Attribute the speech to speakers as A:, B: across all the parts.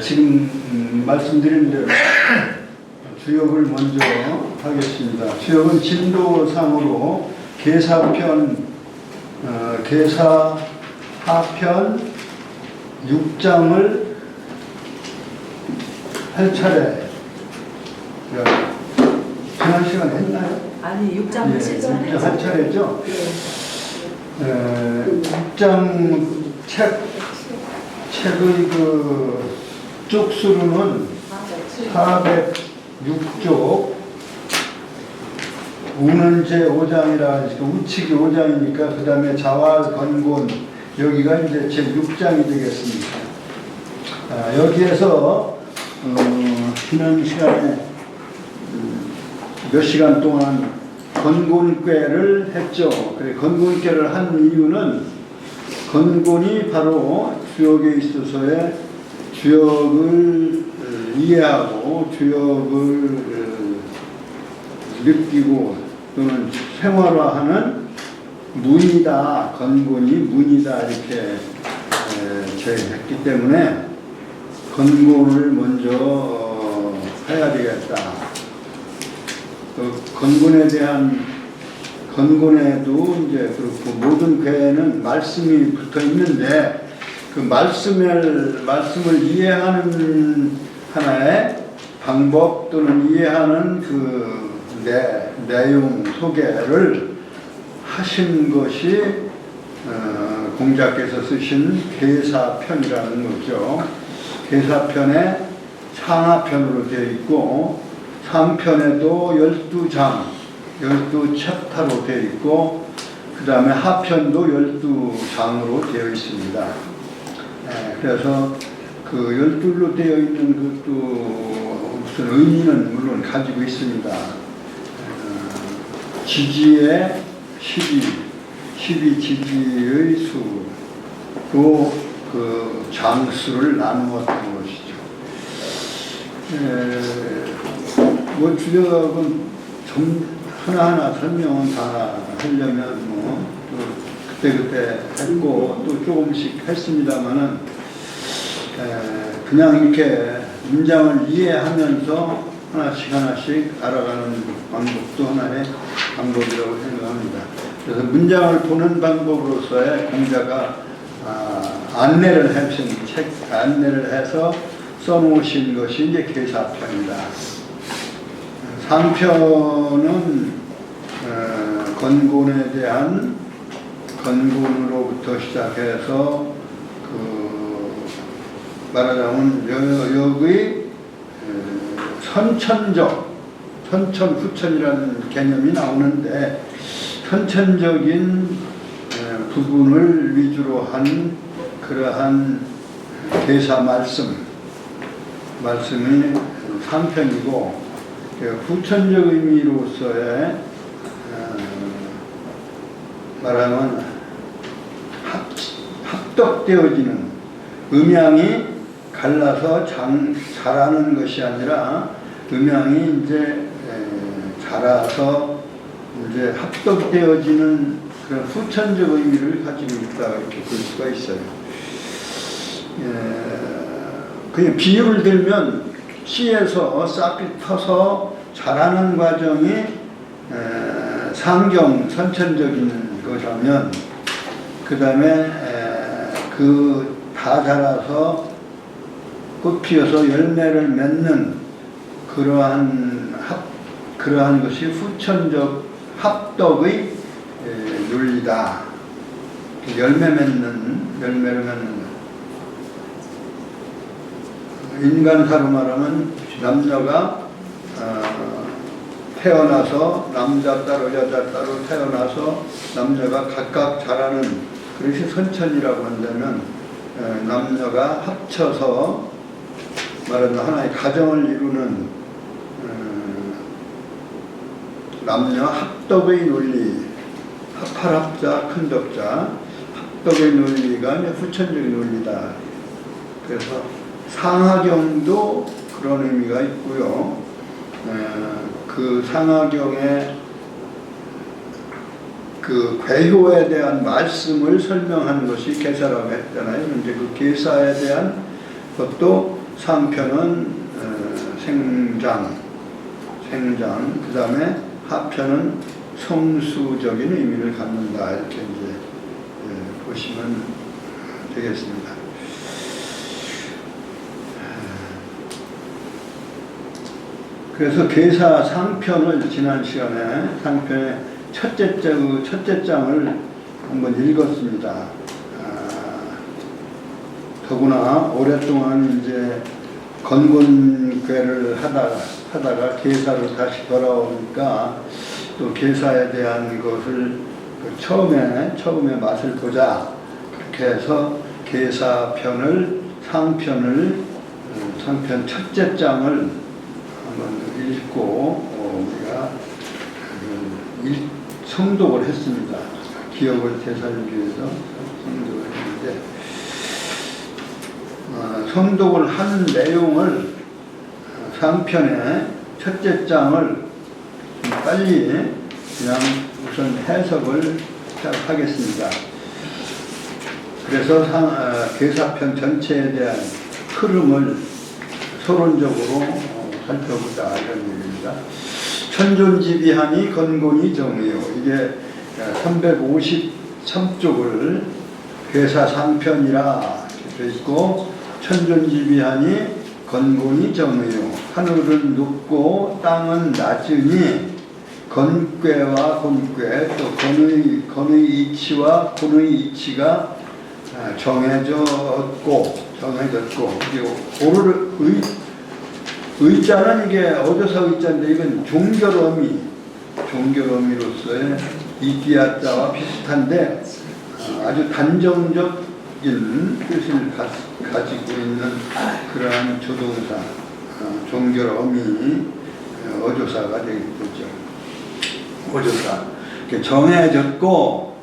A: 지금 말씀드린 대로 주역을 먼저 하겠습니다. 주역은 진도상으로 계사편, 계사하편 6장을 할 차례. 지난 시간에 했나요?
B: 아니 6장 7장
A: 6장 할 차례죠?
B: 네.
A: 6장 책의 그 쪽수로는 406쪽, 우는 제 5장이라 우측이 5장이니까 그 다음에 자활 건곤 여기가 이제 제 6장이 되겠습니다. 여기에서 지난 시간에 몇 시간 동안 건곤괴를 했죠. 그래, 건곤괴를 한 이유는 건곤이 바로 주역에 있어서의 주역을 이해하고 주역을 느끼고 또는 생활화하는 문이다. 건곤이 문이다 이렇게 제했기 때문에 건곤을 먼저 해야 되겠다. 건곤에 대한 건곤에도 이제 그렇고 모든 괴에는 말씀이 붙어 있는데 그 말씀을 이해하는 하나의 방법 또는 이해하는 그 내용 소개를 하신 것이 공자께서 쓰신 계사편이라는 거죠. 계사편에 상하편으로 되어 있고 상편에도 12장, 12챕터로 되어 있고 그 다음에 하편도 12장으로 되어 있습니다. 그래서 그 12로 되어 있는 것도 무슨 의미는 물론 가지고 있습니다. 지지의 12 지지의 수로 그 장수를 나누었던 것이죠. 뭐 주역은 하나하나 설명은 다 하려면 뭐 그때 했고 또 조금씩 했습니다만은 그냥 이렇게 문장을 이해하면서 하나씩 알아가는 방법도 하나의 방법이라고 생각합니다. 그래서 문장을 보는 방법으로서의 공자가 안내를 해서 써놓으신 것이 이제 계사편이다. 상편은 건곤에 대한 건곤으로부터 시작해서 말하자면 여의 선천후천이라는 개념이 나오는데 선천적인 부분을 위주로 한 그러한 계사 말씀이 상편이고 후천적 의미로서의 말하면 합덕되어지는 음양이 갈라서 자라는 것이 아니라 음양이 이제 자라서 이제 합덕되어지는 그런 후천적 의미를 가지고 있다 이렇게 볼 수가 있어요. 그냥 비유를 들면 씨에서 싹이 터서 자라는 과정이 상경 선천적인 거라면 그 다음에 그 다 자라서 꽃 피어서 열매를 맺는 그러한 것이 후천적 합덕의 논리다. 열매를 맺는 인간사로 말하면 남녀가 태어나서 남자 따로 여자 따로 태어나서 남녀가 각각 자라는 그것이 선천이라고 한다면 남녀가 합쳐서 말하자면 하나의 가정을 이루는 남녀 합덕의 논리, 합할합자 큰덕자 합덕의 논리가 후천적인 논리다. 그래서 상하경도 그런 의미가 있고요. 그 상하경의 그 괴효에 대한 말씀을 설명하는 것이 계사라고 했잖아요. 이제 그 계사에 대한 그것도 상편은 생장, 그 다음에 하편은 성수적인 의미를 갖는다. 이렇게 이제 보시면 되겠습니다. 그래서 계사 상편을 지난 시간에 상편의 첫째 장을 한번 읽었습니다. 더구나 오랫동안 이제 건곤괴를 하다가 계사로 다시 돌아오니까 또 계사에 대한 것을 처음에 맛을 보자. 그렇게 해서 계사편을 상편 첫째 장을 한번 읽고 우리가 성독을 했습니다. 기억을 되살리기 위해서 성독을 했는데 성독을 한 내용을 상편의 첫째 장을 빨리 그냥 우선 해석을 시작하겠습니다. 그래서 계사편 전체에 대한 흐름을 서론적으로 살펴보자 이런 얘기입니다. 천존지비하니 건곤이 정의요. 이게 353쪽을 계사 상편이라 되어 있고 천존지비하니 건곤이 정의요. 하늘은 높고 땅은 낮으니 건괴와 곤괴 또 건의 이치와 곤의 이치가 정해졌고 그리고 의자는 이게 어조사 의자인데 이건 종결어미로서의 이기야자와 비슷한데 아주 단정적인 뜻을 가지고 있는 그러한 조동사 종결어미 어조사가 되겠죠. 어조사 정해졌고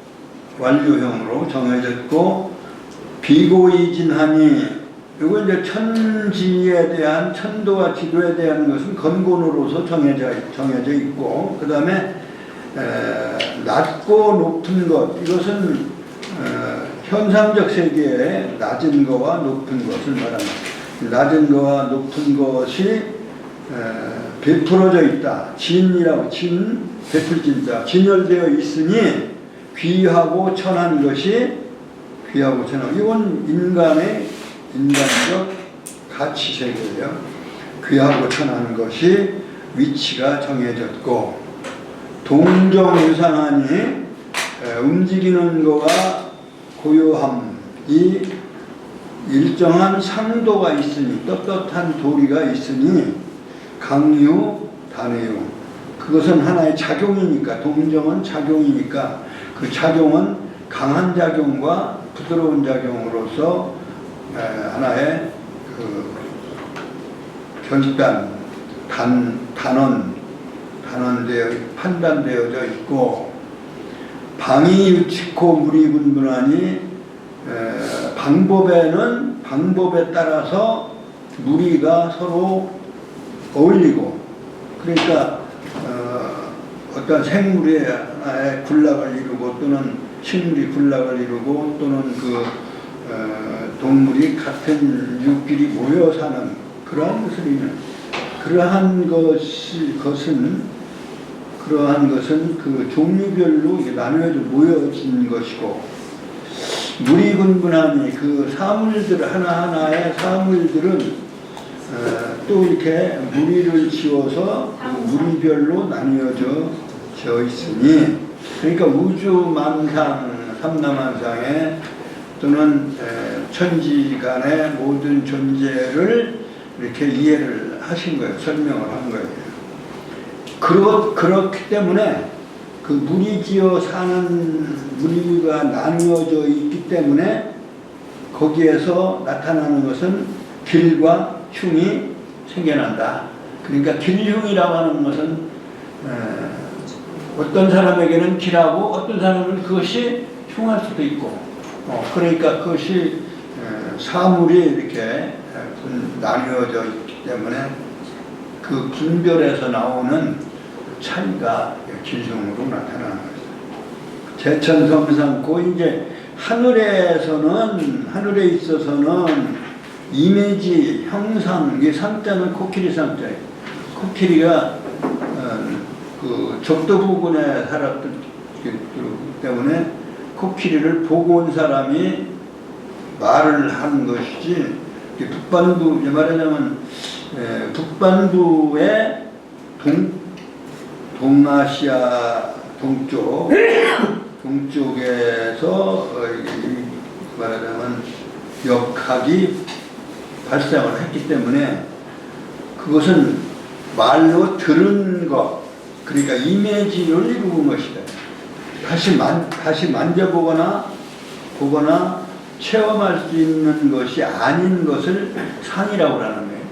A: 완료형으로 정해졌고 비고이진하니 이거 이제 천지에 대한 천도와 지도에 대한 것은 건곤으로서 정해져 있고 그 다음에 낮고 높은 것 이것은 현상적 세계에 낮은 거와 높은 것을 말합니다. 낮은 거와 높은 것이 베풀어져 있다. 진이라고 베풀진자 진열되어 있으니 귀하고 천한 것이 이건 인간적 가치 세계예요. 귀하고 천한 것이 위치가 정해졌고 동정유상하니 움직이는 거와 고요함이 일정한 상도가 있으니 떳떳한 도리가 있으니 강유 단유 그것은 하나의 작용이니까 동정은 작용이니까 그 작용은 강한 작용과 부드러운 작용으로서 하나의 그 결단, 판단되어져 있고 방이 유치코 물이 분분하니 방법에 따라서 무리가 서로 어울리고 그러니까 어떤 생물이 하나의 군락을 이루고 또는 식물이 군락을 이루고 또는 동물이 같은 육끼리 모여 사는 그러한 것을 의미합니다. 그러한 것은 그 종류별로 나누어져 모여진 것이고 무리분분하니 그 사물들 하나하나의 사물들은 또 이렇게 무리를 지어서 그 무리별로 나뉘어져 있으니 그러니까 우주만상 삼라만상에 또는 천지간의 모든 존재를 이렇게 이해를 하신 거예요. 설명을 한 거예요. 그렇기 때문에 그 무리지어 사는 무리가 나누어져 있기 때문에 거기에서 나타나는 것은 길과 흉이 생겨난다. 그러니까 길흉이라고 하는 것은 어떤 사람에게는 길하고 어떤 사람은 그것이 흉할 수도 있고 그러니까 그것이 사물이 이렇게 나뉘어져 있기 때문에 그 분별에서 나오는 차이가 길흉으로 나타나는 것입니다. 제천섬상고 이제 하늘에 있어서는 이미지, 형상, 이게 상자는 코끼리 상자예요. 코끼리가 그 적도 부근에 살았기 때문에 코끼리를 보고 온 사람이 말을 하는 것이지, 북반부, 말하자면 북반부의 동아시아 동쪽에서 말하자면 역학이 발생을 했기 때문에 그것은 말로 들은 것, 그러니까 이미지를 이루는 것이다. 다시 만져보거나 체험할 수 있는 것이 아닌 것을 상이라고 하는 거예요.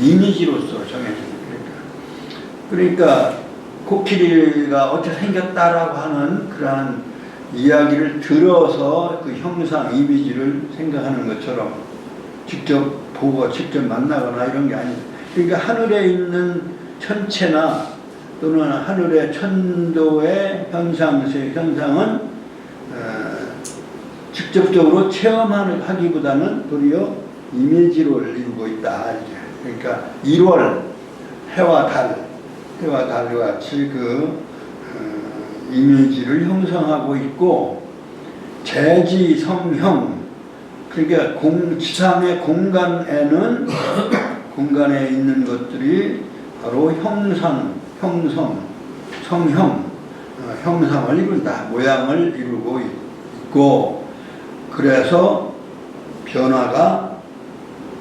A: 이미지로서 정해집니다. 그러니까 코끼리가 어떻게 생겼다라고 하는 그러한 이야기를 들어서 그 형상, 이미지를 생각하는 것처럼 직접 보고 직접 만나거나 이런 게 아니다. 그러니까 하늘에 있는 천체나 또는 하늘의 천도의 현상은 직접적으로 체험하기보다는 도리어 이미지를 이루고 있다. 그러니까 1월 해와 달과 같이 그 이미지를 형성하고 있고, 재지, 성형, 그러니까 지상의 공간에는 공간에 있는 것들이 바로 형성, 성형, 형상을 이룬다. 모양을 이루고 있고, 그래서 변화가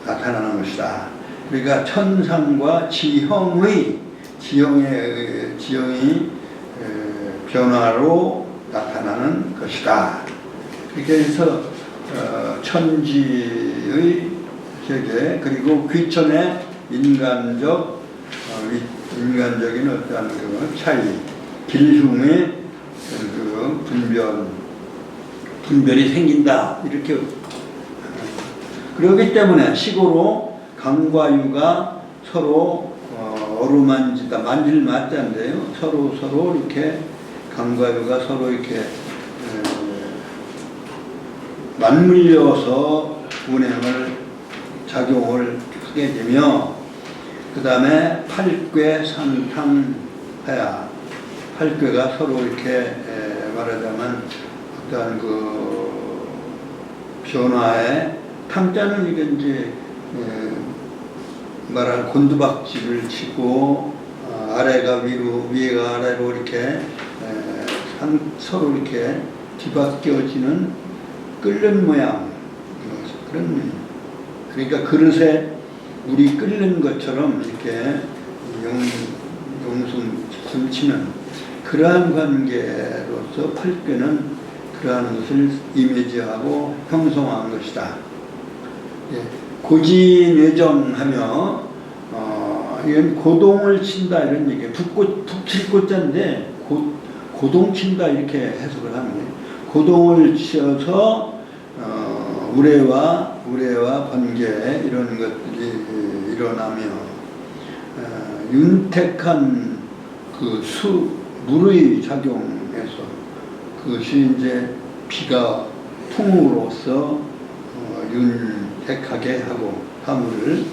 A: 나타나는 것이다. 그러니까 천상과 지형이 변화로 나타나는 것이다. 그렇게 해서 천지의 세계, 그리고 귀천의 인간적인 어떠한 그 차이, 길흉의 그 분별이 생긴다. 이렇게. 그렇기 때문에 시고로 강과 유가 서로 어루만지다, 만질 맞자인데요. 서로 이렇게 강과 유가 서로 이렇게 맞물려서 작용을 하게 되며, 그 다음에 팔괘 상탕하야, 팔괘가 서로 이렇게 말하자면 어떠한 그 변화의 탕자는 이게 이제 말하는 곤두박질을 치고 아래가 위로, 위가 아래로 이렇게 서로 이렇게 뒤바뀌어지는 끓는 모양, 그런, 그러니까 그릇에 물이 끓는 것처럼 이렇게 용숨 치는 그러한 관계로서 팔괘는 그러한 것을 이미지하고 형성한 것이다. 고진외정하며 이건 고동을 친다 이런 얘기예요. 북칠꽃자인데 고동 친다 이렇게 해석을 하는 거예요. 고동을 치어서 우레와 번개 이런 것들이 일어나며 윤택한 그 물의 작용에서 그것이 이제 비가 풍으로써 윤택하게 하고 화물을,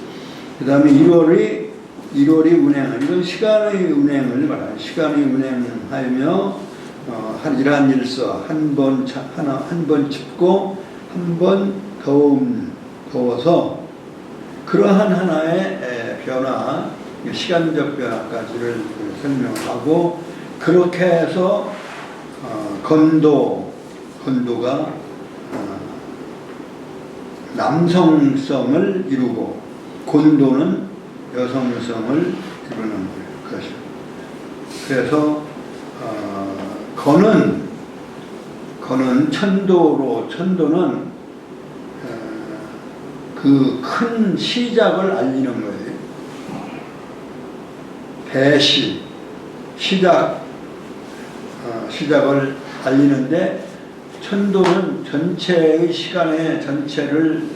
A: 그 다음에 1월이 운행을, 이건 시간의 운행을 말하는, 시간의 운행하며 이러한 일서 한 번 춥고 한 번 더워서 그러한 하나의 변화, 시간적 변화까지를 설명하고, 그렇게 해서 건도가 남성성을 이루고 곤도는 여성성을 이루는 것이죠. 그래서 건은 천도는 그 큰 시작을 알리는 거예요. 시작을 알리는데, 천도는 전체의 시간의 전체를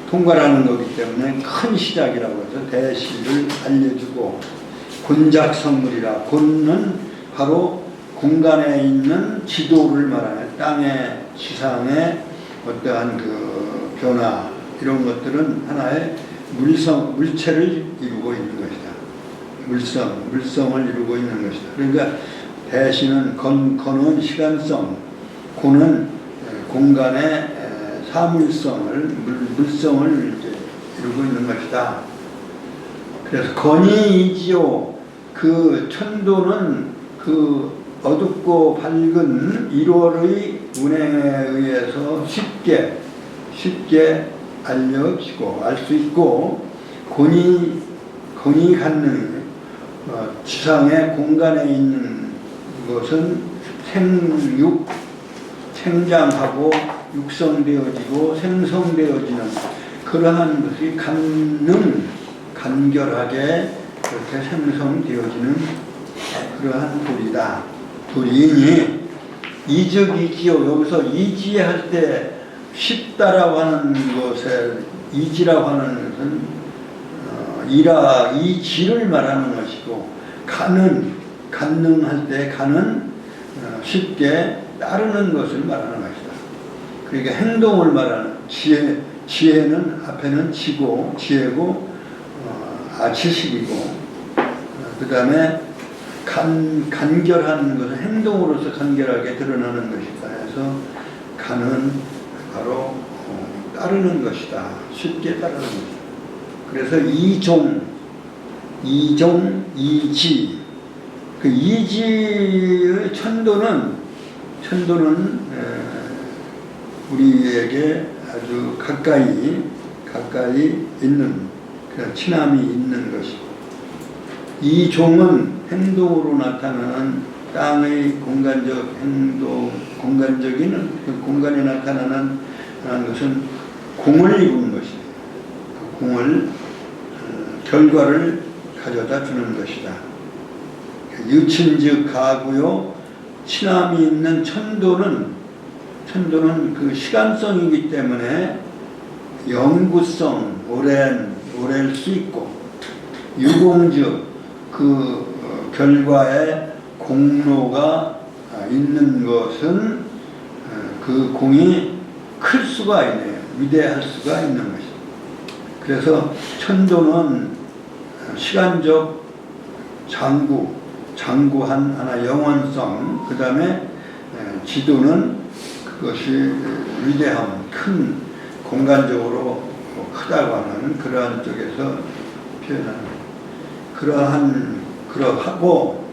A: 통과하는 거기 때문에 큰 시작이라고 해서 대시를 알려주고, 곤작선물이라, 곤은 바로 공간에 있는 지도를 말하는 땅의 지상의 어떠한 그 변화, 이런 것들은 하나의 물체를 이루고 있는 것이다. 물성을 이루고 있는 것이다. 그러니까 대신은 건은 시간성, 고는 공간의 사물성을, 물성을 이제 이루고 있는 것이다. 그래서 건이이지요. 그 천도는 그 어둡고 밝은 1월의 운행에 의해서 쉽게 알려지고 알 수 있고, 권이 갖는 지상의 공간에 있는 것은 생장하고 육성되어지고 생성되어지는 그러한 것이 간결하게 그렇게 생성되어지는 그러한 돌이다. 돌이니 이적이지요. 여기서 이지할 때 쉽다라고 하는 것에 이지라고 하는 것은 이지를 말하는 것이고, 간능할 때 간은 쉽게 따르는 것을 말하는 것이다. 그러니까 행동을 말하는 지혜는 앞에는 지혜고 지식이고, 그 다음에 간결한 것은 행동으로서 간결하게 드러나는 것이다. 해서 간은 바로 따르는 것이다. 쉽게 따르는 것이다. 그래서 이지. 그 이지의 천도는 우리에게 아주 가까이 있는, 친함이 있는 것이고, 이종은 행동으로 나타나는 땅의 공간적인 공간에 나타나는 것은 공을 이루는 것이다. 그 공을 결과를 가져다 주는 것이다. 유친즉 가구요. 친함이 있는 천도는 그 시간성이기 때문에 영구성, 오래일 수 있고, 유공즉 그 결과에 공로가 있는 것은 그 공이 클 수가 있네요. 위대할 수가 있는 것이다. 그래서 천도는 시간적 장구한 하나 영원성, 그 다음에 지도는 그것이 위대함, 큰 공간적으로 크다고 하는 그러한 쪽에서 표현하는 그러하고,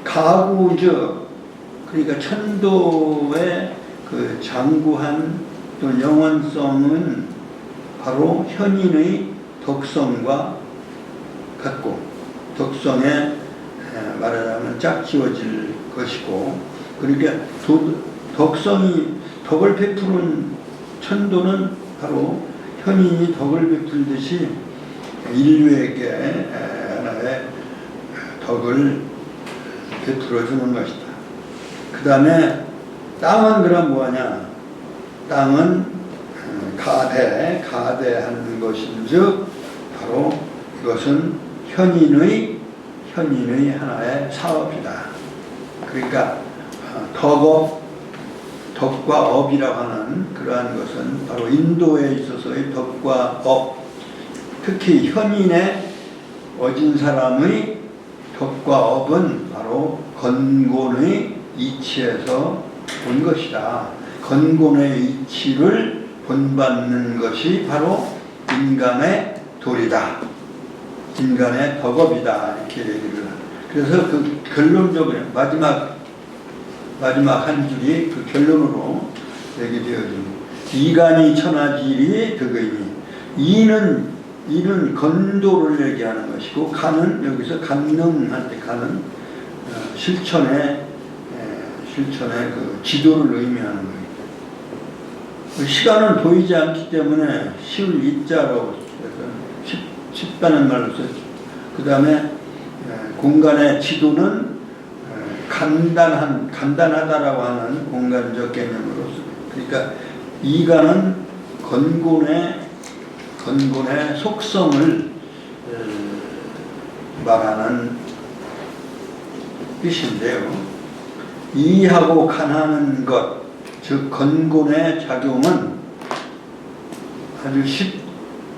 A: 가구적 그러니까 천도의 그 장구한 또 영원성은 바로 현인의 덕성과 같고, 덕성에 말하자면 짝지어질 것이고, 그러니까 덕을 베푸는 천도는 바로 현인이 덕을 베풀듯이 인류에게 하나의 덕을 베풀어 주는 것이다. 그 다음에 땅은 그럼 뭐하냐? 땅은 가대하는 것인즉 바로 이것은 현인의 하나의 사업이다. 그러니까 덕과 업이라고 하는 그러한 것은 바로 인도에 있어서의 덕과 업, 특히 현인에 어진 사람의 덕과 업은 바로 건곤의 이치에서 온 것이다. 건곤의 이치를 본받는 것이 바로 인간의 도리다. 인간의 덕업이다. 이렇게 얘기를. 그래서 그 결론적으로 마지막 한 줄이 그 결론으로 얘기되어집니다. 이간이 천하지일이 덕의니, 이는 건도를 얘기하는 것이고, 간은 여기서 간능할 때 간은 실천의 그 지도를 의미하는 거예요. 시간은 보이지 않기 때문에 시울 이자로 쉽다는 말로 썼죠. 그 다음에 공간의 지도는 간단하다라고 하는 공간적 개념으로 씁니다. 그러니까 이간은 건곤의 속성을 말하는 뜻인데요. 이하고 간하는 것, 즉 건곤의 작용은 아주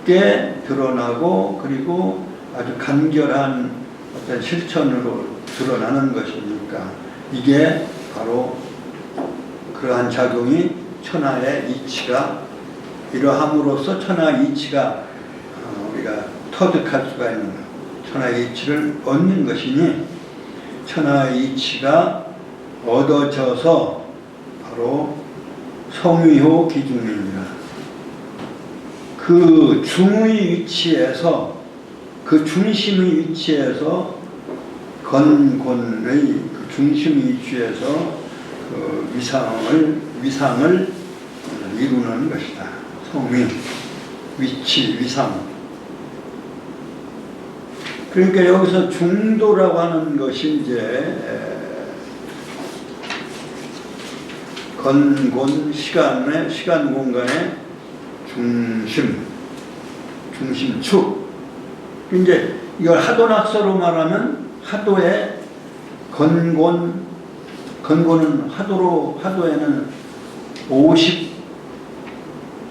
A: 밝게 드러나고 그리고 아주 간결한 어떤 실천으로 드러나는 것이니까 이게 바로 그러한 작용이 천하의 이치가 이러함으로써 천하의 이치가 우리가 터득할 수가 있는 것, 천하의 이치를 얻는 것이니 천하의 이치가 얻어져서 바로 성위호 기중입니다. 그 중의 위치에서 그 중심의 위치에서 건곤의 그 중심의 위치에서 그 위상을 이루는 것이다. 성위, 위치, 위상. 그러니까 여기서 중도라고 하는 것이 이제 건곤 시간 공간의 중심축. 이제 이걸 하도낙서로 말하면 하도의 건곤은 하도에는 50,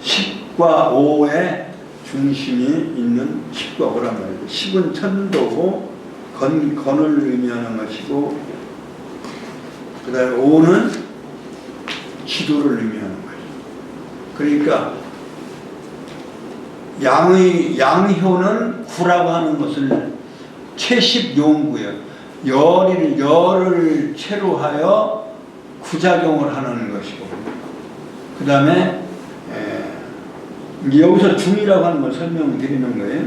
A: 10과 5의 중심이 있는 10과 5란 말이죠. 10은 천도고 건을 의미하는 것이고 그 다음에 5는 지도를 의미하는 거죠. 그러니까 양효는 구라고 하는 것을 채십용구예요. 열을 채로하여 구작용을 하는 것이고 그 다음에 여기서 중이라고 하는 걸 설명드리는 거예요.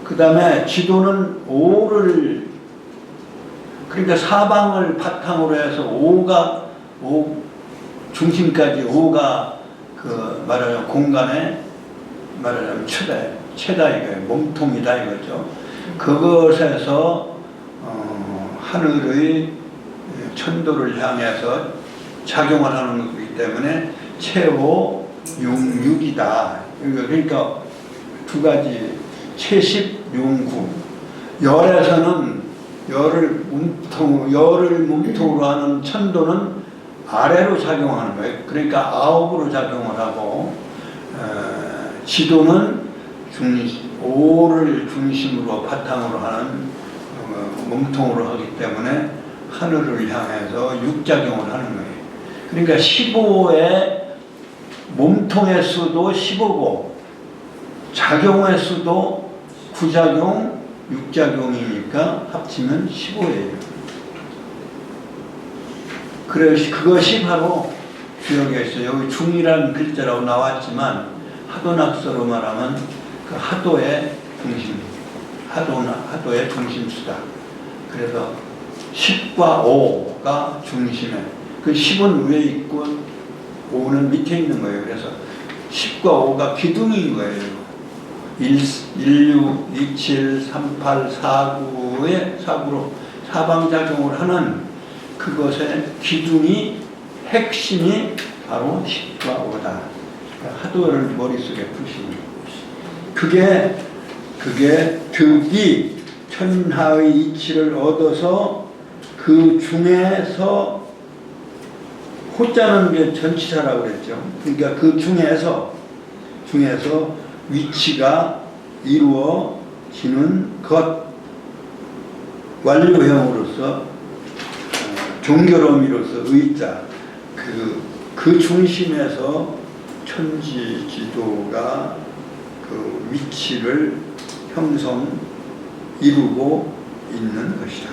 A: 그 다음에 지도는 오를 그러니까 사방을 바탕으로 해서 중심까지 오가 그 말하자면 공간에 말하자면 최다 이거예요. 몸통이다 이거죠. 그것에서 하늘의 천도를 향해서 작용을 하는 것이기 때문에 최호 용육이다. 그러니까 두 가지 채십용구. 열에서는 열을 몸통으로 하는 천도는 아래로 작용하는 거예요. 그러니까 아홉으로 작용을 하고 지도는 오를 중심으로 바탕으로 하는 몸통으로 하기 때문에 하늘을 향해서 육작용을 하는 거예요. 그러니까 15의 몸통의 수도 15고 작용의 수도 구작용, 육작용이니까 합치면 15예요. 그래서 그것이 바로 주역에 있어요. 여기 중이라는 글자라고 나왔지만 하도낙서로 말하면 그 하도의 중심, 하도의 중심수다. 그래서 10과 5가 중심에, 그 10은 위에 있고 5는 밑에 있는 거예요. 그래서 10과 5가 기둥인 거예요. 16, 27, 38, 49로 사방작용을 하는 그것의 기둥이 핵심이 바로 10과 5다. 하도를 머릿속에 푸시는 그게 득이 천하의 이치를 얻어서 그 중에서 호자는 게 전치사라고 그랬죠. 그러니까 그 중에서 위치가 이루어지는 것 완료형으로서 종결어미로서 의자 그 중심에서 천지지도가 그 위치를 이루고 있는 것이다.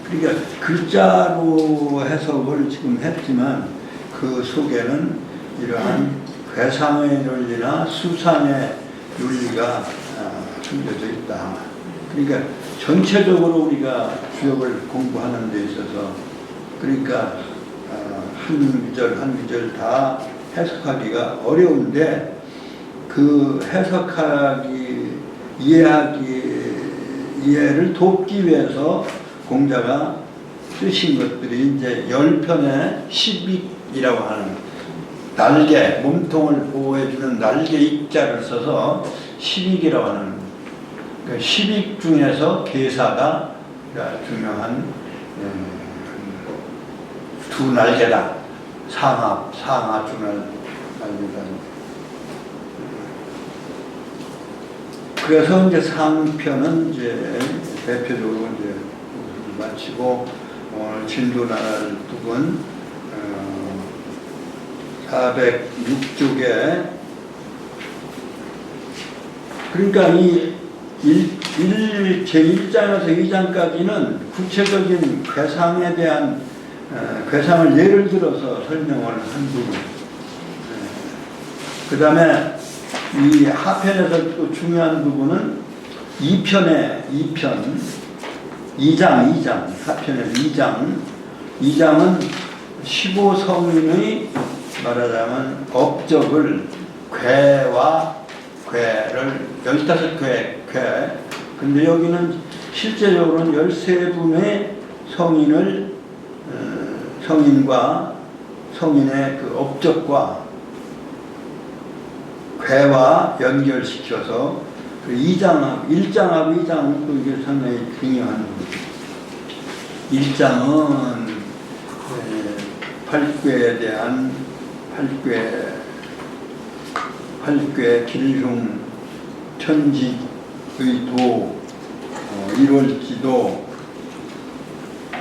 A: 그러니까 글자로 해석을 지금 했지만 그 속에는 이러한 괴상의 논리나 수상의 논리가 숨겨져 있다. 그러니까 전체적으로 우리가 주역을 공부하는 데 있어서 그러니까 한 구절 한 구절 다 해석하기가 어려운데 그 이해를 돕기 위해서 공자가 쓰신 것들이 이제 10편의 시빅이라고 하는 날개, 몸통을 보호해주는 날개 입자를 써서 시빅이라고 하는 그 시빅 중에서 계사가 중요한 두 날개다. 상하 두 날개다. 그래서 이제 상편은 이제 대표적으로 이제 마치고 오늘 진도날 부분 406쪽에 그러니까 이 제1장에서 2장까지는 구체적인 괴상에 대한 괴상을 예를 들어서 설명을 한 부분. 그 다음에 이 하편에서 또 중요한 부분은 2장, 하편에서 2장은 15성인의 말하자면 업적을 괴와 괴를 15괴, 근데 여기는 실제적으로는 13분의 성인과 성인의 그 업적과 괴와 연결시켜서 그 1장하고 2장은 또 이게 상당히 중요한 부분. 1장은 8궤에 대한 8궤 길흉 천지의 도 1월지도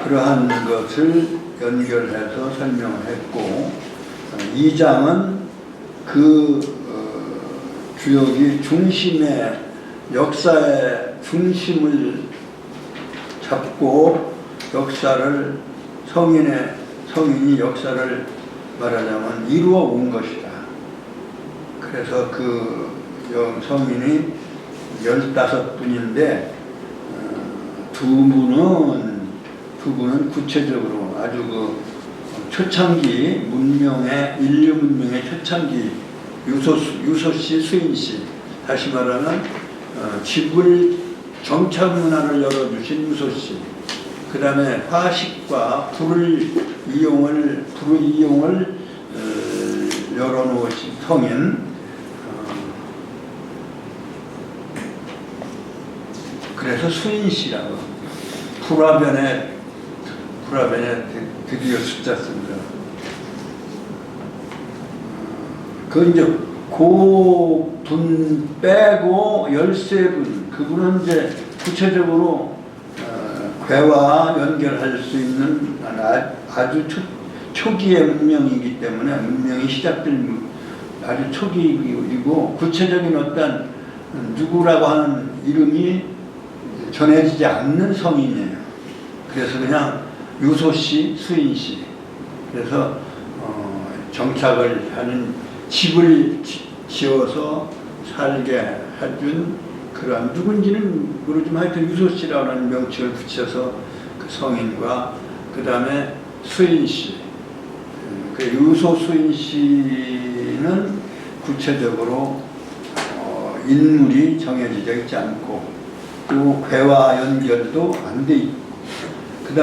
A: 그러한 것을 연결해서 설명을 했고 2장은 그 주역이 중심의 역사의 중심을 잡고 역사를 성인이 역사를 말하자면 이루어 온 것이다. 그래서 그 성인이 15분인데 두 분은 구체적으로 아주 그 초창기 문명의 인류 문명의 초창기 유소씨, 수인씨, 다시 말하면 지불 정착 문화를 열어주신 유소씨, 그 다음에 화식과 불을 이용을 열어놓으신 성인, 그래서 수인씨라고 불화변에 드디어 숫자 씁니다. 그 이제 그 빼고 13분, 그분은 이제 구체적으로 괴와 연결할 수 있는 아주 초기의 문명이기 때문에 문명이 시작된 아주 초기이고 구체적인 어떤 누구라고 하는 이름이 전해지지 않는 성인이에요. 그래서 그냥 유소씨, 수인씨. 그래서 정착을 하는 집을 지어서 살게 해준 그런 누군지는 모르지만 하여튼 유소씨라는 명칭을 붙여서 그 성인과 그 다음에 수인씨, 그 유소 수인씨는 구체적으로 인물이 정해져 있지 않고 또 괴와 연결도 안 돼 있고 그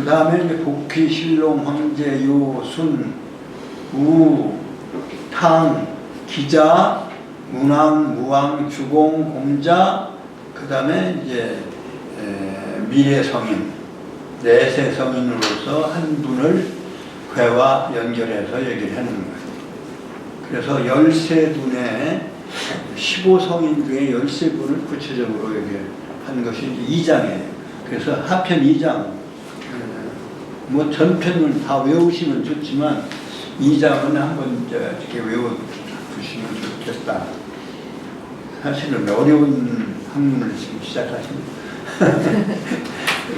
A: 다음에 복희, 신롱, 황제, 요, 순, 우, 탕, 기자, 문왕, 무왕, 주공, 공자, 그 다음에 이제 미래 성인, 내세 성인으로서 한 분을 괴와 연결해서 얘기를 하는 거예요. 그래서 13분의 15성인 중에 13분을 구체적으로 얘기한 것이 2장이에요. 그래서 하편 2장, 뭐 전편을 다 외우시면 좋지만 2장은 한번 이렇게 외워두시면 좋겠다. 사실은 어려운 학문을 지금 시작하십니다.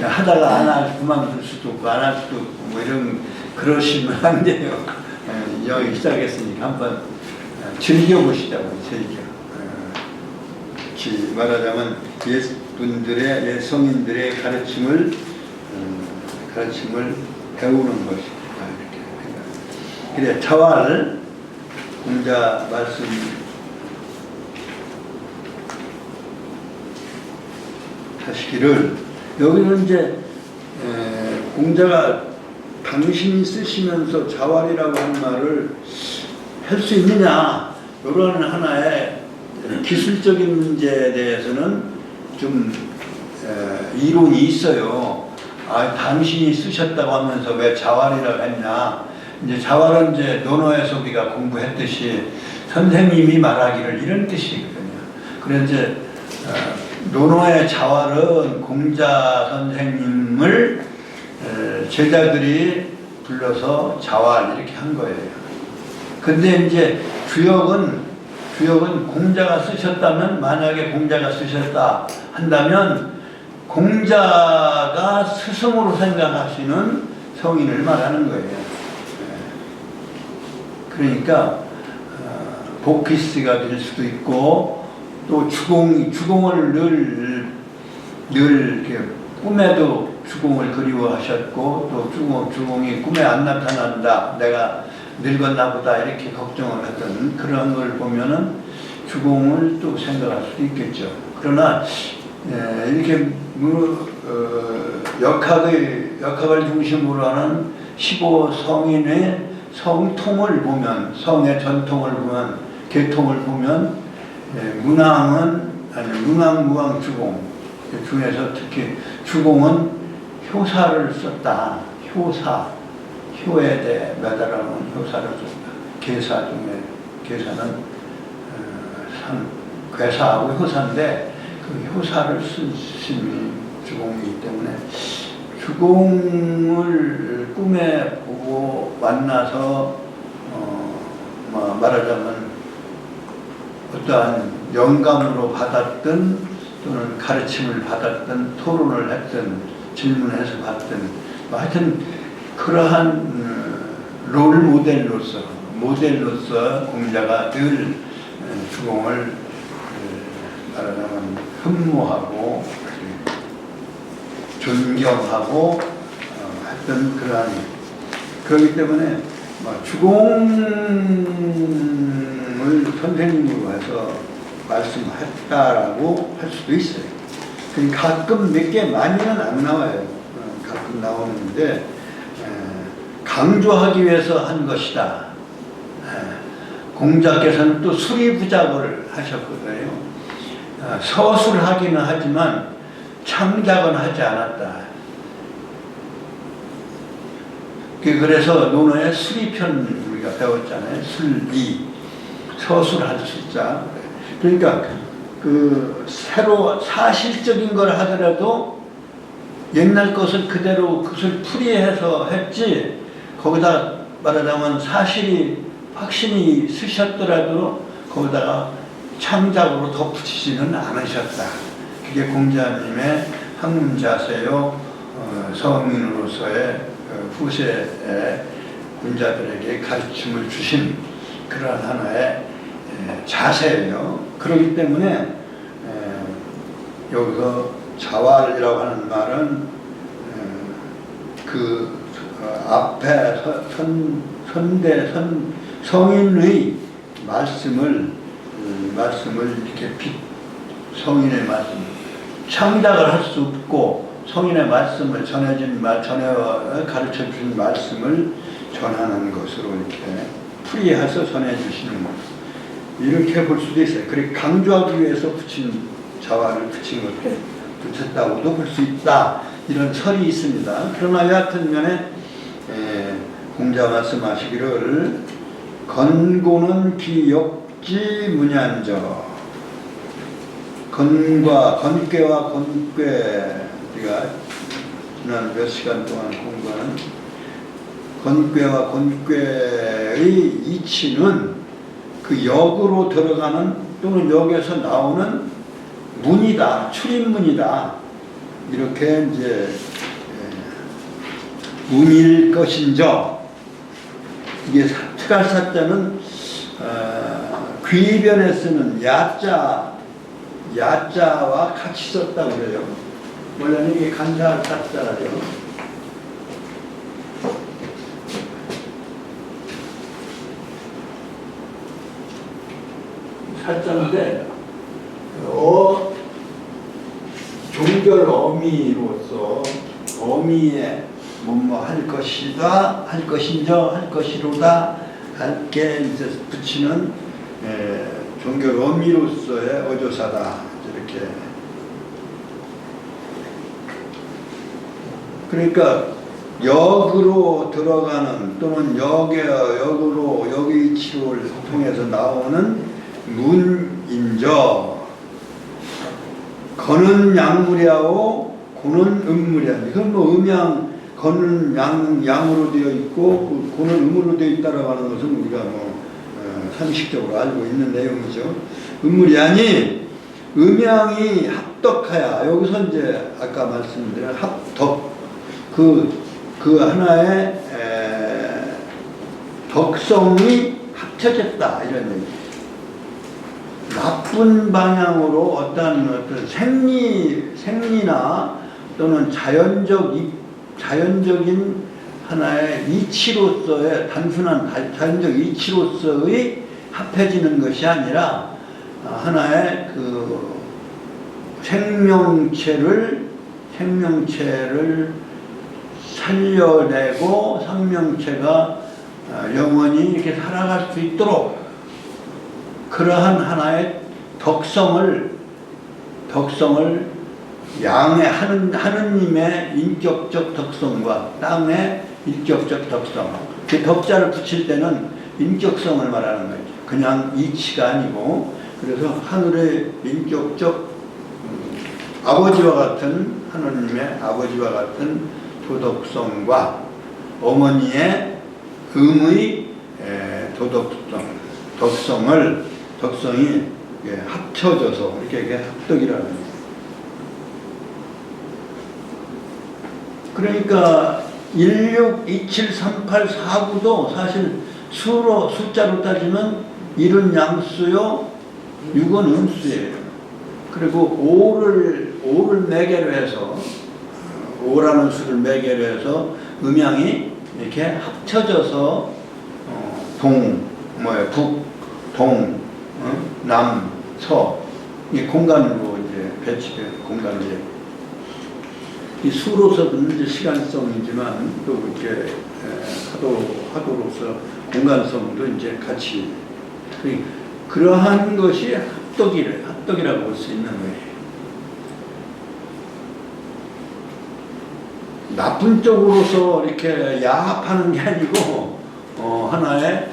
A: 하다가 안 할, 그만둘 수도 없고, 안 할 수도 없고, 뭐 이런, 그러시면 안 돼요. 여기 시작했으니까 한번 즐겨보시자고, 말하자면, 옛분들의, 옛 성인들의 가르침을 배우는 것이다. 이렇게 생각합니다. 그래, 자활, 공자 말씀, 하시기를, 여기는 이제 공자가 당신이 쓰시면서 자활이라고 하는 말을 할 수 있느냐, 이런 하나의 기술적인 문제에 대해서는 좀 이론이 있어요. 아, 당신이 쓰셨다고 하면서 왜 자활이라고 했냐. 이제 자활은 이제 논어에서 우리가 공부했듯이 선생님이 말하기를 이런 뜻이거든요. 그래서 이제 논어의 자활은 공자 선생님을 제자들이 불러서 자활 이렇게 한 거예요. 근데 이제 주역은 공자가 쓰셨다면, 만약에 공자가 쓰셨다 한다면 공자가 스승으로 생각하시는 성인을 말하는 거예요. 그러니까 복피스가 될 수도 있고, 또 주공을 늘 이렇게 꿈에도 주공을 그리워하셨고, 또 주공이 꿈에 안 나타난다, 내가 늙었나 보다 이렇게 걱정을 하던 그런 걸 보면은 주공을 또 생각할 수도 있겠죠. 그러나 이렇게 역학을 중심으로 하는 15성인의 성통을 보면, 성의 전통을 보면, 계통을 보면 문왕 주공 중에서 특히 주공은 효사를 썼다. 효에 대해 매달아놓은 효사를 썼다. 계사 중에, 계사는 괴사하고 효사인데 그 효사를 쓴 주공이기 때문에 주공을 꿈에 보고 만나서 말하자면 어떠한 영감으로 받았든, 또는 가르침을 받았든, 토론을 했든, 질문해서 받든, 하여튼 그러한 롤 모델로서 공자가 늘 주공을 말하자면 흠모하고 존경하고 했던 그러기 때문에 주공을 선생님으로 해서 말씀했다라고 할 수도 있어요. 가끔 몇 개 많이는 안 나와요. 가끔 나오는데 강조하기 위해서 한 것이다. 공자께서는 또 수리부작을 하셨거든요. 서술하기는 하지만 창작은 하지 않았다. 그래서 논어의 수리편 우리가 배웠잖아요. 술이, 서술할 숫자. 그러니까 새로 사실적인 걸 하더라도 옛날 것을 그대로 그것을 풀이해서 했지, 거기다 말하자면 사실이 확신이 쓰셨더라도 거기다가 창작으로 덧붙이지는 않으셨다. 그게 공자님의 학문 자세요. 성인으로서의 후세의 군자들에게 가르침을 주신 그런 하나의 자세예요. 그렇기 때문에 여기서 자활이라고 하는 말은 그 앞에 성인의 말씀을 이렇게 성인의 말씀, 창작을 할 수 없고 성인의 말씀을 가르쳐 주신 말씀을 전하는 것으로 이렇게 풀이해서 전해 주시는 것, 이렇게 볼 수도 있어요. 그리고 강조하기 위해서 자활을 붙였다고도 볼 수 있다. 이런 설이 있습니다. 그러나 여하튼 면에 공자 말씀하시기를 건고는 기역지 문ян저, 건괴와 건괴, 우리가 지난 몇 시간 동안 공부하는 건괴와 건괴의 이치는 그 역으로 들어가는, 또는 역에서 나오는 문이다, 출입문이다, 이렇게 이제 문일 것인저. 이게 특할사자는 귀변에 쓰는 야자와 같이 썼다고 그래요. 원래는 이게 간사할 사자라요. 살자인데 종결 어미로서 어미의 뭐뭐 할 것이다, 할 것인저, 할 것이로다, 할게 이제 붙이는 종결 어미로서의 어조사다, 이렇게. 그러니까 역으로 들어가는, 또는 역의 이치를 통해서 나오는 문인저, 거는 양무리하고 고는 음무리하. 그건 뭐 음양 거는 양으로 되어 있고 고는 음으로 되어 있다라고 하는 것은 우리가 뭐 상식적으로 알고 있는 내용이죠. 음무리하니 음양이 합덕하야. 여기서 이제 아까 말씀드린 합덕 그 하나의 덕성이 합쳐졌다 이런 얘기. 나쁜 방향으로 어떤 생리나 또는 자연적인 하나의 이치로서의 단순한 자연적 이치로서의 합해지는 것이 아니라 하나의 그 생명체를 살려내고 생명체가 영원히 이렇게 살아갈 수 있도록 그러한 하나의 덕성을 양의 하느님의 인격적 덕성과 땅의 인격적 덕성, 그 덕자를 붙일 때는 인격성을 말하는 거죠. 그냥 이치가 아니고, 그래서 하늘의 인격적 아버지와 같은 하느님의 아버지와 같은 도덕성과 어머니의 음의 덕성이 합쳐져서 이렇게 합덕이라는 거예요. 그러니까 16273849도 사실 숫자로 따지면 1은 양수요 6은 음수예요. 그리고 5를 매개로 해서 5라는 수를 매개로 해서 음양이 이렇게 합쳐져서 북, 동, 남, 서 이 공간으로 이제 배치된 공간을 이 수로서는 이제 시간성이지만 또 이렇게 하도로서 공간성도 이제 같이 그러한 것이 합덕이라고 볼 수 있는 거예요. 나쁜 쪽으로서 이렇게 야합하는 게 아니고 하나의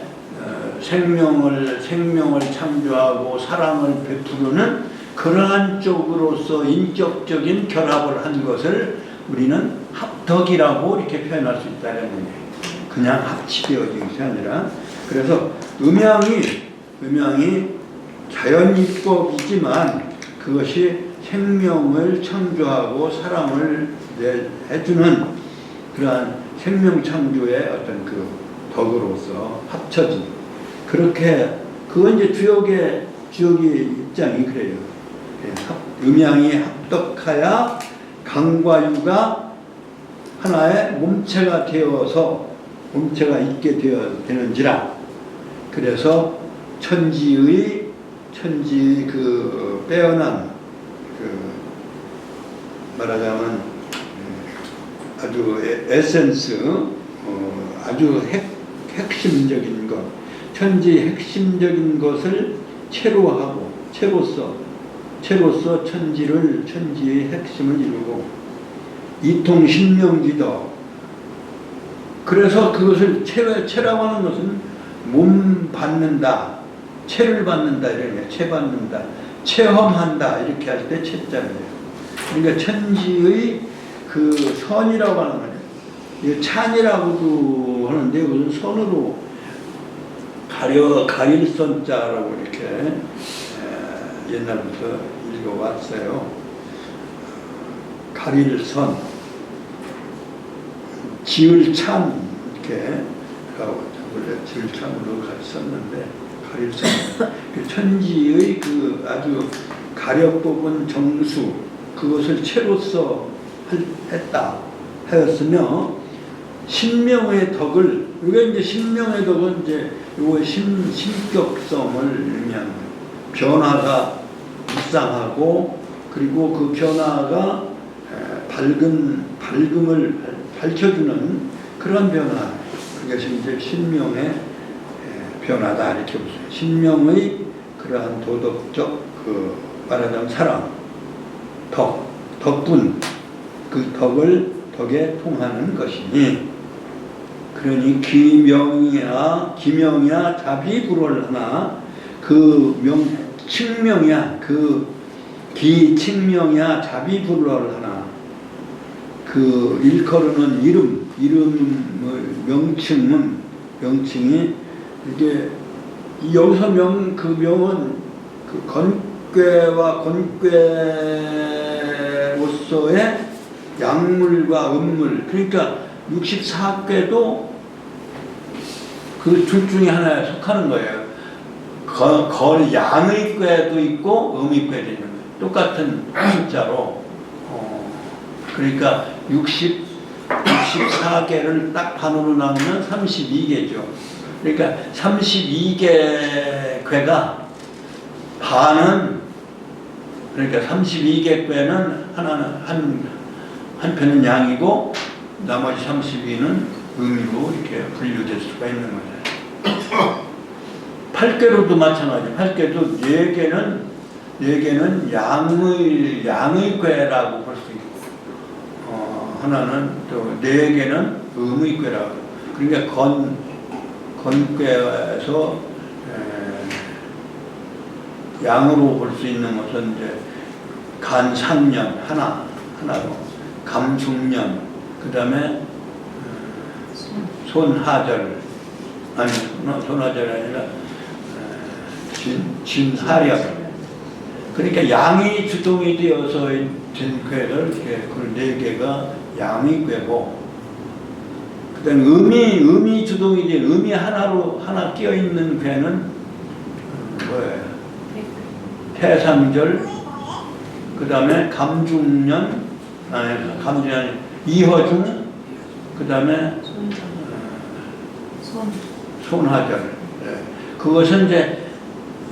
A: 생명을 창조하고 사랑을 베푸는 그러한 쪽으로서 인격적인 결합을 한 것을 우리는 합덕이라고 이렇게 표현할 수 있다는 거예요. 그냥 합치되어진 것이 아니라. 그래서 음양이 자연이법이지만 그것이 생명을 창조하고 사랑을 해주는 그러한 생명 창조의 어떤 그 덕으로서 합쳐진, 그렇게 그건 이제 주역의 입장이 그래요. 음양이 합덕하여 강과 유가 하나의 몸체가 있게 되는지라. 그래서 천지의 그 빼어난 말하자면 아주 에센스, 아주 핵심적인 것, 천지의 핵심적인 것을 체로서 천지의 핵심을 이루고 이통신명기도. 그래서 그것을 체라고 하는 것은 몸 받는다, 체를 받는다 이런 게 체받는다, 체험한다 이렇게 할 때 체자예요. 그러니까 천지의 그 선이라고 하는 거예요. 이 찬이라고도 하는데 그것은 선으로 가릴 선자라고 이렇게 옛날부터 읽어왔어요. 가릴 선, 지을 찬 이렇게 원래 지을 찬으로 썼는데 가릴 선. 그 천지의 그 아주 가려 뽑은 정수 그것을 체로서 했다 하였으며 신명의 덕을, 이게 이제 신명의 덕은 이제 요거 신격성을 의미하는 변화가 불쌍하고, 그리고 그 변화가 밝음을 밝혀주는 그런 변화, 그것이 이제 신명의 변화다 이렇게 보세요. 신명의 그러한 도덕적 그 말하자면 사랑, 덕분, 그 덕에 통하는 것이니, 그러니 기명이야 자비불월하나 그 칭명이야 그 기칭명이야 자비불러를 하나. 그 일컬어는 이름 명칭이 이게 여기서 그 명은 그 건괴와 건괴로서의 약물과 음물, 그러니까 64궤도 그 둘 중에 하나에 속하는 거예요. 양의 궤도 있고 음의 궤도 있는 거예요. 똑같은 숫자로. 그러니까 64개를 딱 반으로 나누면 32개죠. 그러니까 32개 궤가 반은, 그러니까 32개 궤는 한편은 양이고 나머지 32는 음이로 이렇게 분류될 수가 있는 거죠. 8개로도 마찬가지. 8개도 4개는 양의 궤라고 볼 수 있고, 하나는 또 4개는 음의 궤라고. 그러니까 건괴에서 양으로 볼 수 있는 것은 이제 간상년 하나로, 감중년, 그 다음에 손하절, 아니 손하절이 아니라 진하력. 그러니까 양이 주동이 되어서 된 궤를 그 4개가 양의 궤고, 그다음 음이 주동이 된 음이 하나 끼어 있는 궤는 뭐예요? 태상절, 그다음에 감중년, 감중년 이허중, 그다음에 손하절. 그것은 이제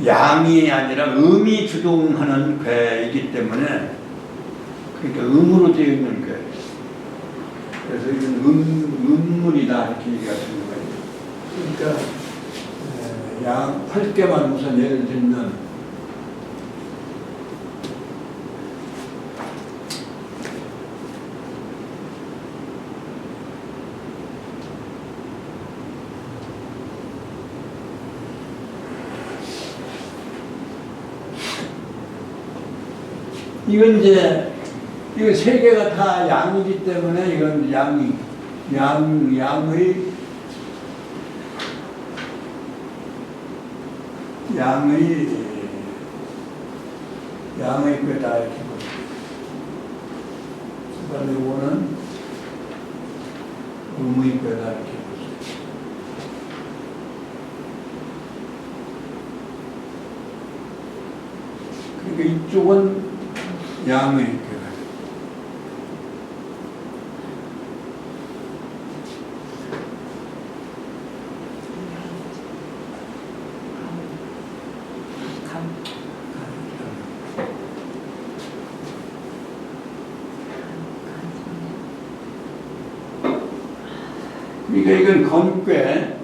A: 양이 아니라 음이 주동하는 궤이기 때문에, 그러니까 음으로 되어 있는 궤. 그래서 이건 음물이다 이렇게 얘기하시는 거예요. 그러니까 양 8개만 우선 예를 들면, 이건 이제 이거 3개가 다 양이기 때문에 이건 양의 궤다 이렇게 보죠. 그다음에 이거는 음의 궤다 이렇게 보죠. 그러니까 이쪽은 양의 궤가. 그러니까 이건 건괴,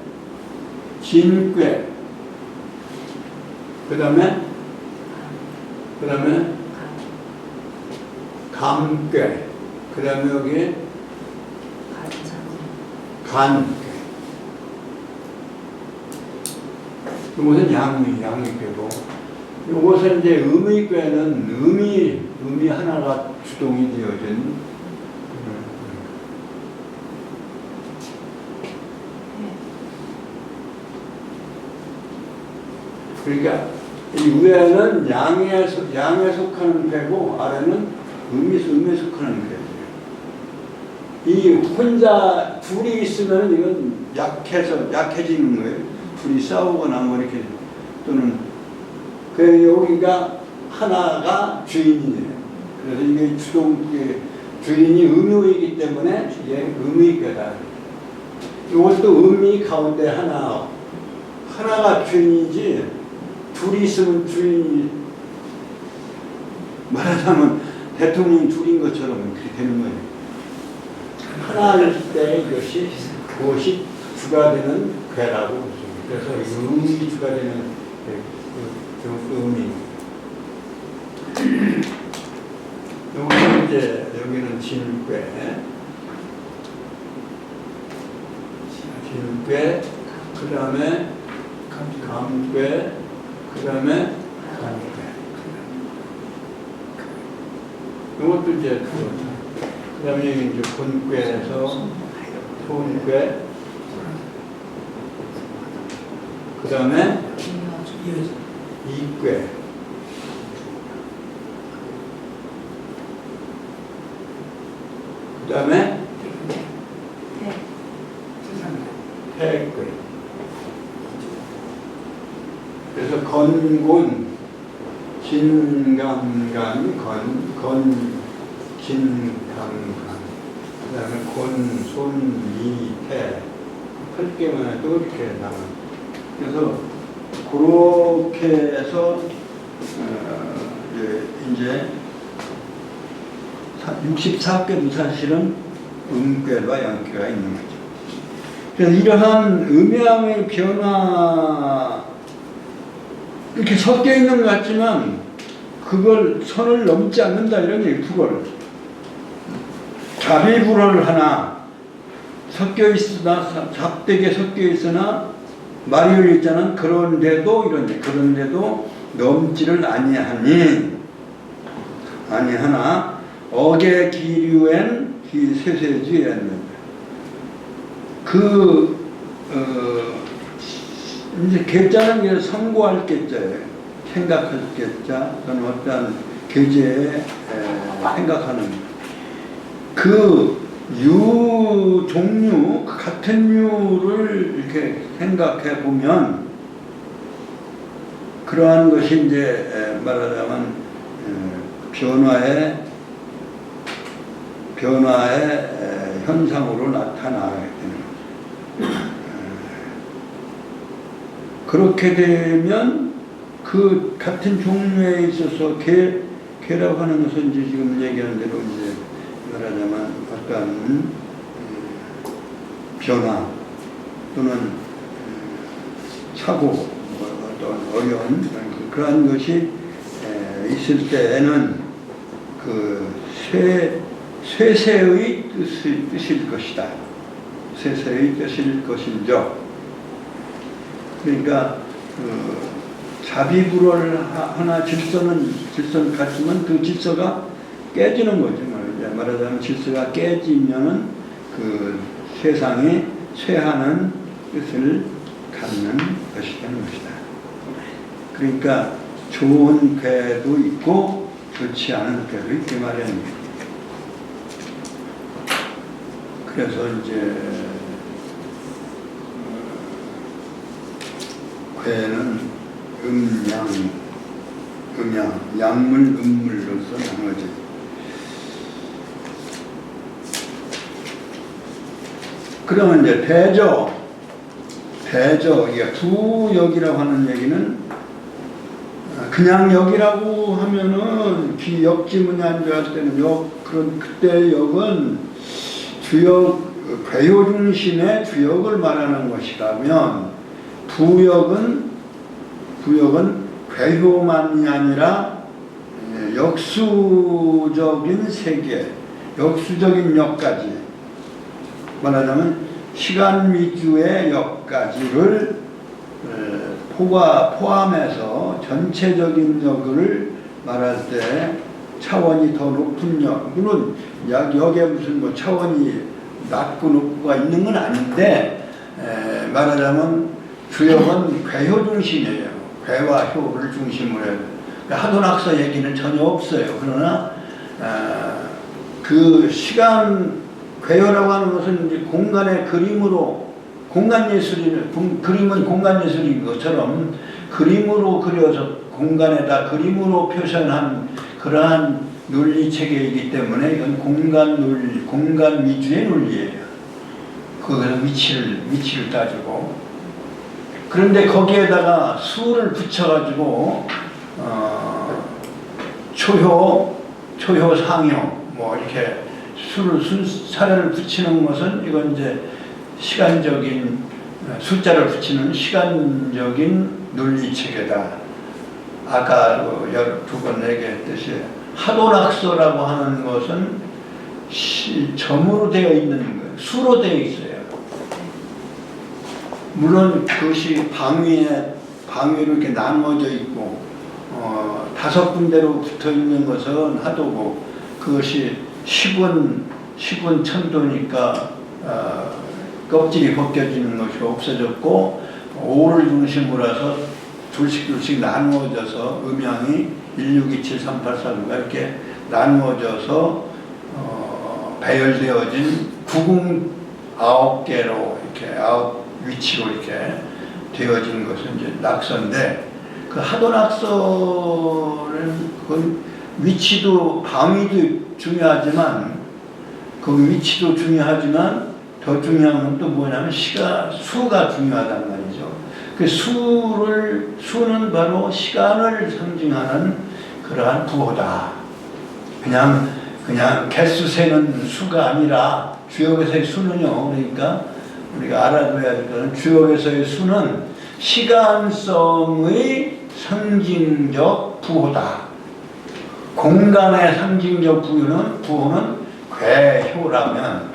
A: 진괴, 그 다음에 감괴, 그 다음에 여기 간괴. 이것은 양의 궤고, 이것은 이제 음의 궤는 음이 하나가 주동이 되어진. 그러니까 이 위에는 양에 속하는 궤고, 아래는 음에 속하는 궤예요. 이 혼자 둘이 있으면 이건 약해지는 거예요. 둘이 싸우거나 뭐 이렇게, 또는 그 여기가 하나가 주인이에요. 그래서 이게 주인이 음요이기 때문에 이게 음의 궤다. 이것도 음이 가운데 하나가 주인이지, 둘이 있으면 주인이, 말하자면 대통령이 둘인 것처럼 그렇게 되는 거예요. 하나일 때 그것이 주가 되는 궤라고. 그래서 음이 주가 되는 음이. 여기는 진괴, 그 다음에 감괴, 그 다음에 간괴. 이것도 이제 그 다음에 이제 본꾀에서 소은꾀, 그 다음에 이꾀, 그 다음에 태괴. 그래서 건곤, 진감간, 진감간, 그 다음에 곤, 손, 이, 태. 8개만 해도 이렇게 나와. 그래서 그렇게 해서 이제 64께도 사실은 음괴와 양괴가 있는 거죠. 그래서 이러한 음양의 변화, 이렇게 섞여 있는 것 같지만 그걸 선을 넘지 않는다 이런 얘기. 그걸 자비불어를 하나 섞여 있으나 잡되게 섞여 있으나 말이 열리자는 그런데도 이런 얘기. 그런데도 넘지를 아니하니 아니하나 어계 기류엔 세세지엔 이제 계자는 게 선고할 계자예요. 생각할 계자 또는 어떤 계제에 생각하는 그 유 종류 같은 유를 이렇게 생각해 보면 그러한 것이 이제 말하자면 변화의 현상으로 나타나게 되는 거죠. 그렇게 되면 그 같은 종류에 있어서 개라고 하는 것은 이제 지금 얘기하는 대로 이제 말하자면 어떤 변화 또는 사고 어떤 어려운 그러한 것이 있을 때에는 그 쇠세의 뜻일 것이다. 쇠세의 뜻일 것인죠. 그러니까 자비불어를 하나 질서는 같지만 그 질서가 깨지는 거죠. 말하자면 질서가 깨지면은 그 세상이 쇠하는 뜻을 갖는 것이 되는 것이다. 그러니까 좋은 괴도 있고 좋지 않은 괴도 있게 마련입니다. 그래서 이제 괴는 양물, 음물로서 나눠져. 그러면 이제 대저, 이게 부역이라고 하는 얘기는 그냥 역이라고 하면은 역지문이 할 때는 그런 그때 역은 주역, 괴요 중심의 주역을 말하는 것이라면 부역은 괴효만이 아니라 역수적인 세계, 역수적인 역까지 말하자면 시간 위주의 역까지를 포함해서 전체적인 역을 말할 때 차원이 더 높은 역, 물론 역에 무슨 뭐 차원이 낮고 높고가 있는 건 아닌데 말하자면 주역은 괴효 중심이에요. 괴와 효를 중심으로 해요. 하도낙서 얘기는 전혀 없어요. 그러나 그 시간 괴효라고 하는 것은 이제 공간의 그림으로, 공간 예술이, 그림은 공간 예술인 것처럼 그림으로 그려서 공간에다 그림으로 표현한 그러한 논리 체계이기 때문에 이건 공간 위주의 논리예요. 거기서 위치를 따지고. 그런데 거기에다가 수를 붙여가지고 초효, 상효, 뭐 이렇게 사례를 붙이는 것은 이건 이제 시간적인 숫자를 붙이는 시간적인 논리 체계다. 아까 두 번 얘기했듯이 하도낙서라고 하는 것은 점으로 되어 있는 거예요. 수로 되어 있어요. 물론 그것이 방위로 이렇게 나누어져 있고 5 군데로 붙어 있는 것은 하도고 그것이 식은 천도니까 껍질이 벗겨지는 것이 없어졌고 오를 중심으로 해서 둘씩 나누어져서 음양이 16273849가 이렇게 나누어져서 배열되어진 구궁 9개로 이렇게 9위치로 이렇게 되어진 것은 이제 낙서인데, 그 하도낙서는 그건 위치도 방위도 중요하지만 그 위치도 중요하지만 더 중요한 건 또 뭐냐면 수가 중요하단 말이죠. 그 수는 바로 시간을 상징하는 그러한 부호다. 그냥 개수 세는 수가 아니라 주역에서의 수는요. 그러니까 우리가 알아둬야 될 것은 주역에서의 수는 시간성의 상징적 부호다. 공간의 상징적 부호는 괴효라면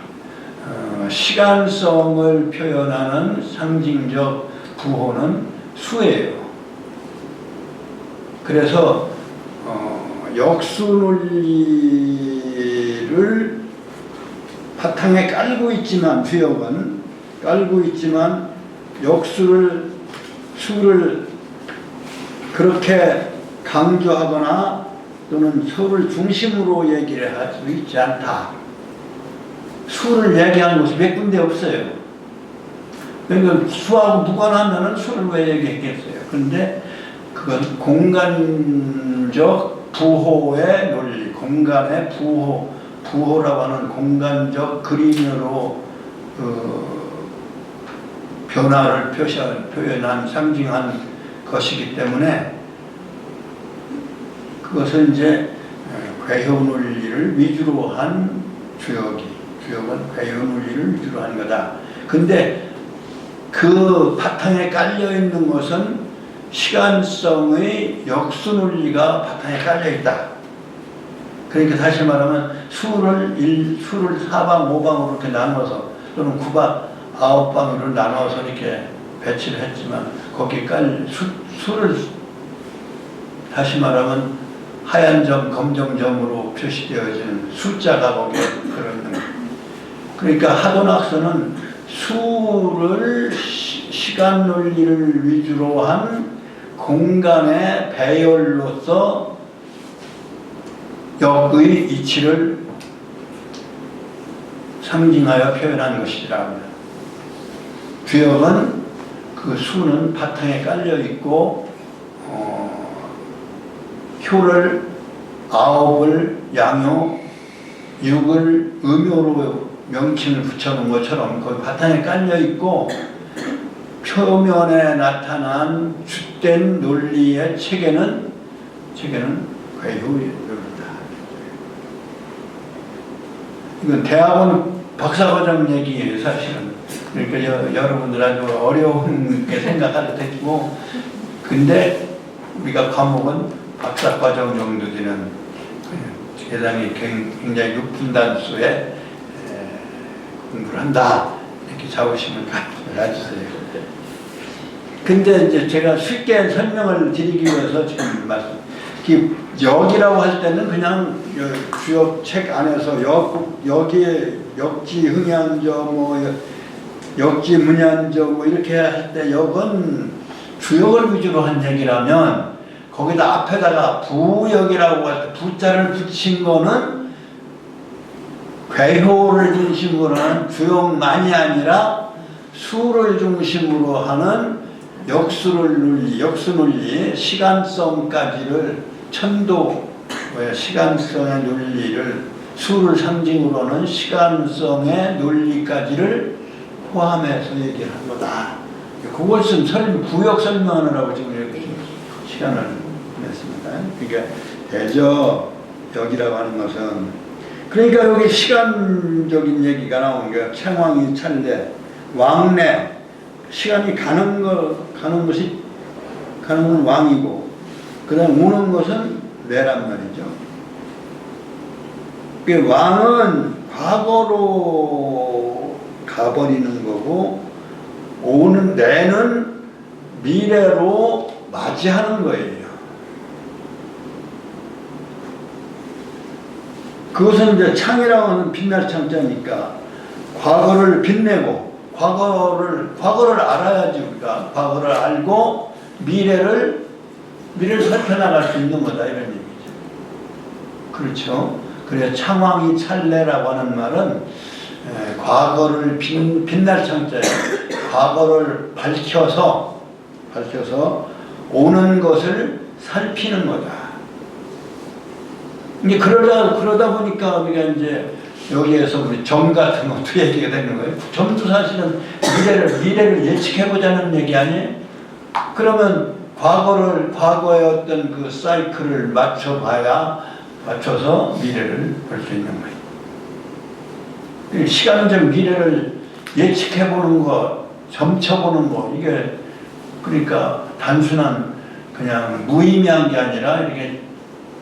A: 시간성을 표현하는 상징적 부호는 수예요. 그래서 역수논리를 바탕에 깔고 있지만 주역은 깔고 있지만 수를 그렇게 강조하거나 또는 수를 중심으로 얘기를 할 수 있지 않다. 수를 얘기하는 곳이 몇 군데 없어요. 그러니까 수하고 무관하면 수를 왜 얘기했겠어요. 그런데 그건 공간적 부호의 논리, 공간의 부호라고 하는 공간적 그림으로 변화를 표현한 상징한 것이기 때문에 그것은 이제 괴효 논리를 위주로 한 주역은 괴효 논리를 위주로 한 거다. 근데 그 바탕에 깔려 있는 것은 시간성의 역수 논리가 바탕에 깔려 있다. 그러니까 다시 말하면 수를 4방, 5방으로 이렇게 나눠서 또는 9방, 9방으로 나눠서 이렇게 배치를 했지만 거기에 수를 다시 말하면 하얀 점, 검정 점으로 표시되어지는 숫자가 거기에 들어있는 거예요. 그러니까 하도낙서는 수를 시간 논리를 위주로 한 공간의 배열로서 역의 이치를 상징하여 표현한 것이라 합니다. 주역은 그 수는 바탕에 깔려 있고 효를 9을 양효, 6을 음효로 명칭을 붙여놓은 것처럼 거기 바탕에 깔려 있고 표면에 나타난 주된 논리의 체계는 괴효입니다. 이건 대학원 박사과정 얘기예요, 사실은. 그러니까 여러분들 아주 어려운 게 생각할 테고, 근데 우리가 과목은 박사과정 정도 되는 대단히 굉장히 높은 단수의 공부를 한다, 이렇게 잡으시면 가져주세요. 근데 이제 제가 쉽게 설명을 드리기 위해서 지금 역이라고 할 때는 그냥 주역 책 안에서 여기에 역지 흥양저 역지 문양저 이렇게 할 때 역은 주역을 위주로 한 얘기라면 거기다 앞에다가 부역이라고 할 때 부자를 붙인 거는 괴효를 중심으로 하는 주역만이 아니라 수를 중심으로 하는 역수 논리, 시간성까지를 시간성의 논리를 수를 상징으로는 시간성의 논리까지를 포함해서 얘기를 한 거다. 그것은 부역 설명하느라고 지금 이렇게 시간을 냈습니다. 그러니까 대저역이라고 하는 것은 그러니까 여기 시간적인 얘기가 나온 게 창왕이 찬대, 왕래, 시간이 가는 건 왕이고, 그 다음 오는 것은 내란 말이죠. 그 왕은 과거로 가버리는 거고, 내는 미래로 맞이하는 거예요. 그것은 이제 창이라고 하는 빛날 창자니까 과거를 빛내고 과거를 알아야지 우리가 과거를 알고 미래를 살펴나갈 수 있는 거다 이런 얘기죠. 그렇죠. 그래서 창왕이 찰래라고 하는 말은 과거를 빛날 창자예요. 과거를 밝혀서 오는 것을 살피는 거다. 이제 그러다 보니까 우리가 이제 여기에서 우리 점 같은 것도 얘기가 되는 거예요. 점도 사실은 미래를 예측해보자는 얘기 아니에요? 그러면 과거의 어떤 그 사이클을 맞춰서 미래를 볼 수 있는 거예요. 시간적 미래를 예측해보는 거, 점쳐보는 거, 이게 그러니까 단순한 그냥 무의미한 게 아니라 이렇게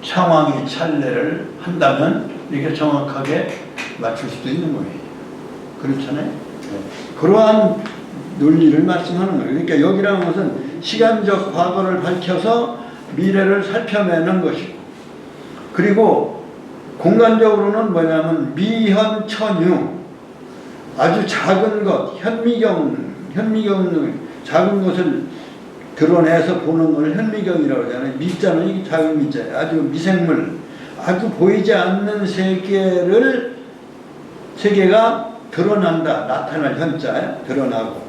A: 창왕이 찰래를 한다면 이게 정확하게 맞출 수도 있는 거예요. 그렇잖아요. 네. 그러한 논리를 말씀하는 거예요. 그러니까 여기라는 것은 시간적 과거를 밝혀서 미래를 살펴내는 것이고, 그리고 공간적으로는 뭐냐면 미현천유, 아주 작은 것, 현미경 작은 것을 드러내서 보는 걸 현미경이라고 하잖아요. 미자는 이게 작은 미자예요. 아주 미생물, 아주 보이지 않는 세계가 드러난다. 나타날 현자에 드러나고,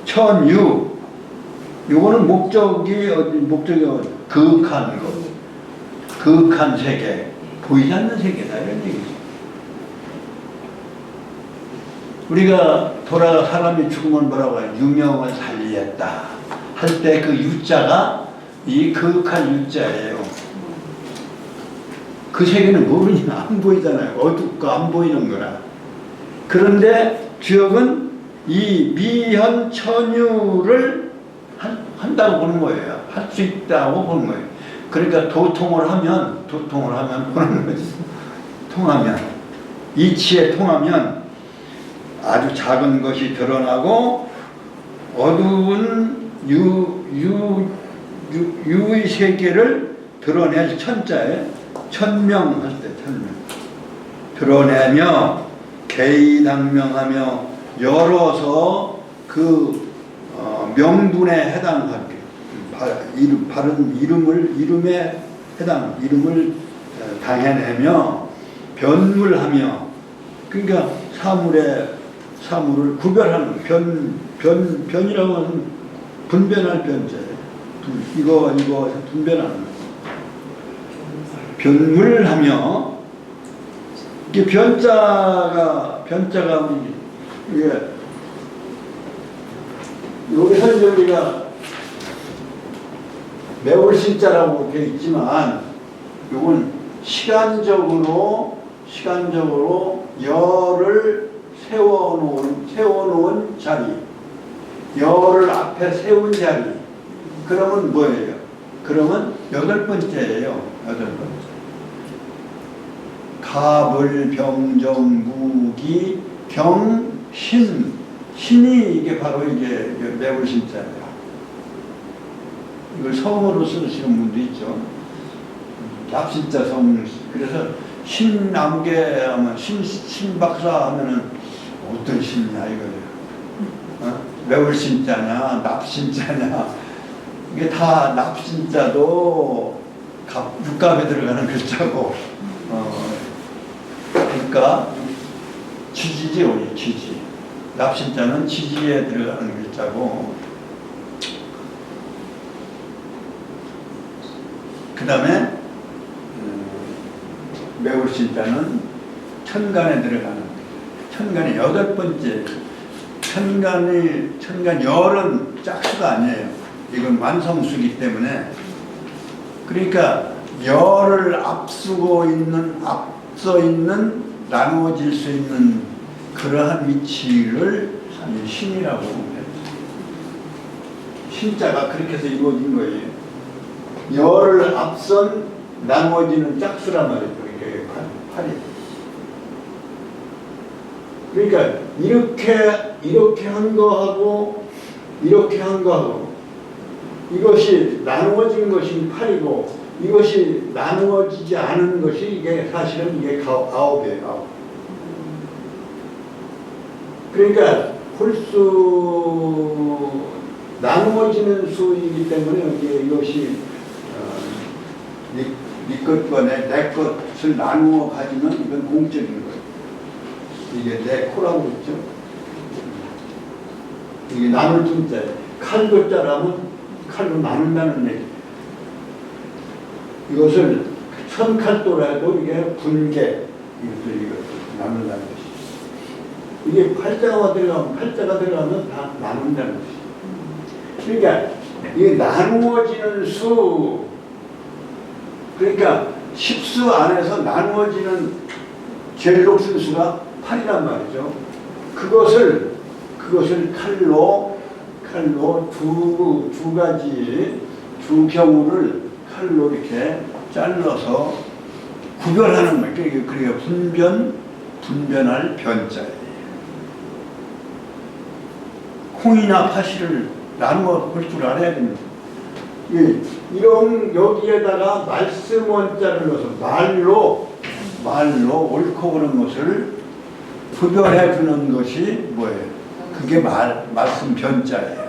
A: 천유, 요거는 목적이 그윽한 것, 그윽한 세계, 보이지 않는 세계다 이런 얘기죠. 우리가 사람이 죽으면 뭐라고 해요? 유명을 살리했다 할 때 그 유자가 이 그윽한 유자예요. 그 세계는 모르냐, 안 보이잖아요. 어둡고 안 보이는 거라. 그런데 주역은 이 미현천유를 한다고 보는 거예요. 할 수 있다고 보는 거예요. 그러니까 도통을 하면 보는 거지. 통하면, 이치에 통하면 아주 작은 것이 드러나고 어두운 유의 세계를 드러낼 천자에 천명할 때 천명 드러내며 개의당명하며 열어서 그 명분에 해당하게 바른 이름에 이름을 당해내며 변물하며, 그러니까 사물을 구별하는 변이라고 하는 분별할 변자예요. 이거 분별하는 거예요. 변물하며, 이게 변자가 이게 여기서 이제 우리가 매울 신자라고 되어 있지만 이건 시간적으로 열을 세워놓은 자리, 열을 앞에 세운 자리. 그러면 뭐예요? 그러면 8번째예요. 8번째. 가불, 병정, 무기, 경, 신이 이게 바로 이게 매울 신자예요. 이걸 성으로 쓰시는 분도 있죠. 납신자 성. 그래서 신암계 하면 신박사 하면은 어떤 신이냐 이거예요. 매울 신자냐, 납신자냐. 이게 다 납신자도 육갑에 들어가는 글자고, 그러니까 지지지, 우리 지지. 납신자는 지지에 들어가는 글자고, 그 다음에 매울 신자는 천간에 들어가는, 천간의 8번째. 천간 열은 짝수가 아니에요. 이건 완성수이기 때문에, 그러니까 열을 앞서 있는 나누어질 수 있는 그러한 위치를 신이라고 해요. 신자가 그렇게 해서 이루어진 거예요. 열을 앞선 나누어지는 짝수란 말이죠. 이게 팔이. 그러니까 이렇게 한 거하고 이렇게 한 거하고 이것이 나누어진 것이 팔이고, 이것이 나누어지지 않은 것이 이게 사실은 이게 아홉이에요. 아홉. 그러니까 홀수 나누어지는 수이기 때문에 이것이 네 것과 내 것을 나누어 가지면 이건 공적인 거예요. 이게 내 코라고 있죠. 이게 나눌 분자예요. 칼도자라면 칼로 나눈다는 얘기. 이것을 선칼도라도 이게 분계, 이것을 나눈다는 것이죠. 이게 팔자가 들어가면 다 나눈다는 것이죠. 그러니까 이게 나누어지는 수, 그러니까 10수 안에서 나누어지는 제일 높은 수가 8이란 말이죠. 그것을 칼로 두 가지 두 경우를 칼로 이렇게 잘라서 구별하는 거예요. 그러니까 분변할 변자예요. 콩이나 파시를 나누어 볼 줄 알아야 됩니다. 이런 여기에다가 말씀 원자를 넣어서 말로 옳고 그른 것을 구별해 주는 것이 뭐예요? 그게 말씀 변자예요.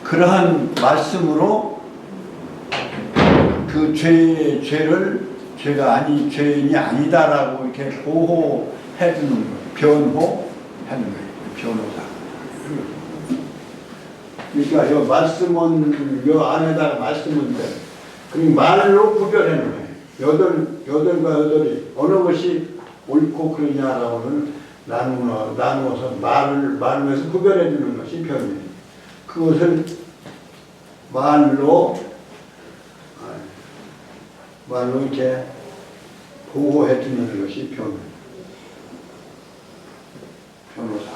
A: 그러한 말씀으로 그 죄인이 아니다라고 이렇게 보호해 주는 거예요. 변호하는 거예요. 변호사. 그러니까 요 말씀은 요 안에다가 말씀은 그리고 말로 구별해 놓은 거예요. 여덟과 여덟이 어느 것이 옳고 그러냐라고는 나누어서 말로 해서 구별해 주는 것이 변이에요. 그것을 말로 이렇게 보호해 주는 것이 변호사.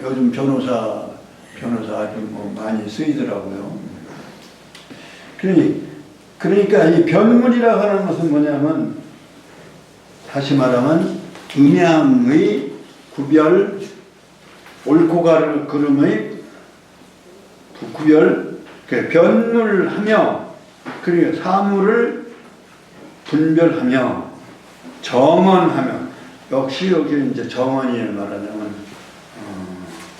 A: 요즘 변호사 아주 많이 쓰이더라고요. 그러니까 이 변물이라고 하는 것은 뭐냐면, 다시 말하면 음양의 구별, 옳고 그름의 구별, 변물하며, 그리고 사물을 분별하며 정언하며, 역시 여기 이제 정언이 말하자면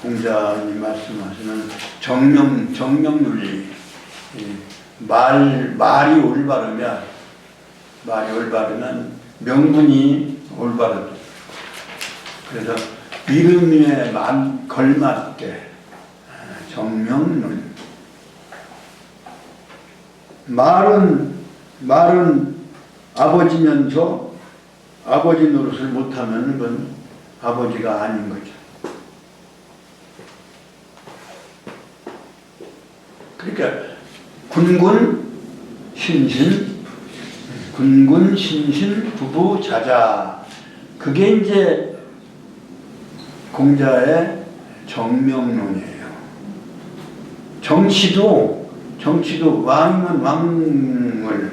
A: 공자님 말씀하시는 정명윤리, 말이 올바르면 명분이 올바르다. 그래서 이름에 걸맞게 정명윤리. 말은 아버지면서 아버지 노릇을 못하면 그건 아버지가 아닌 거죠. 그러니까 군군 신신 부부 자자, 그게 이제 공자의 정명론이에요. 정치도 왕이면 왕을,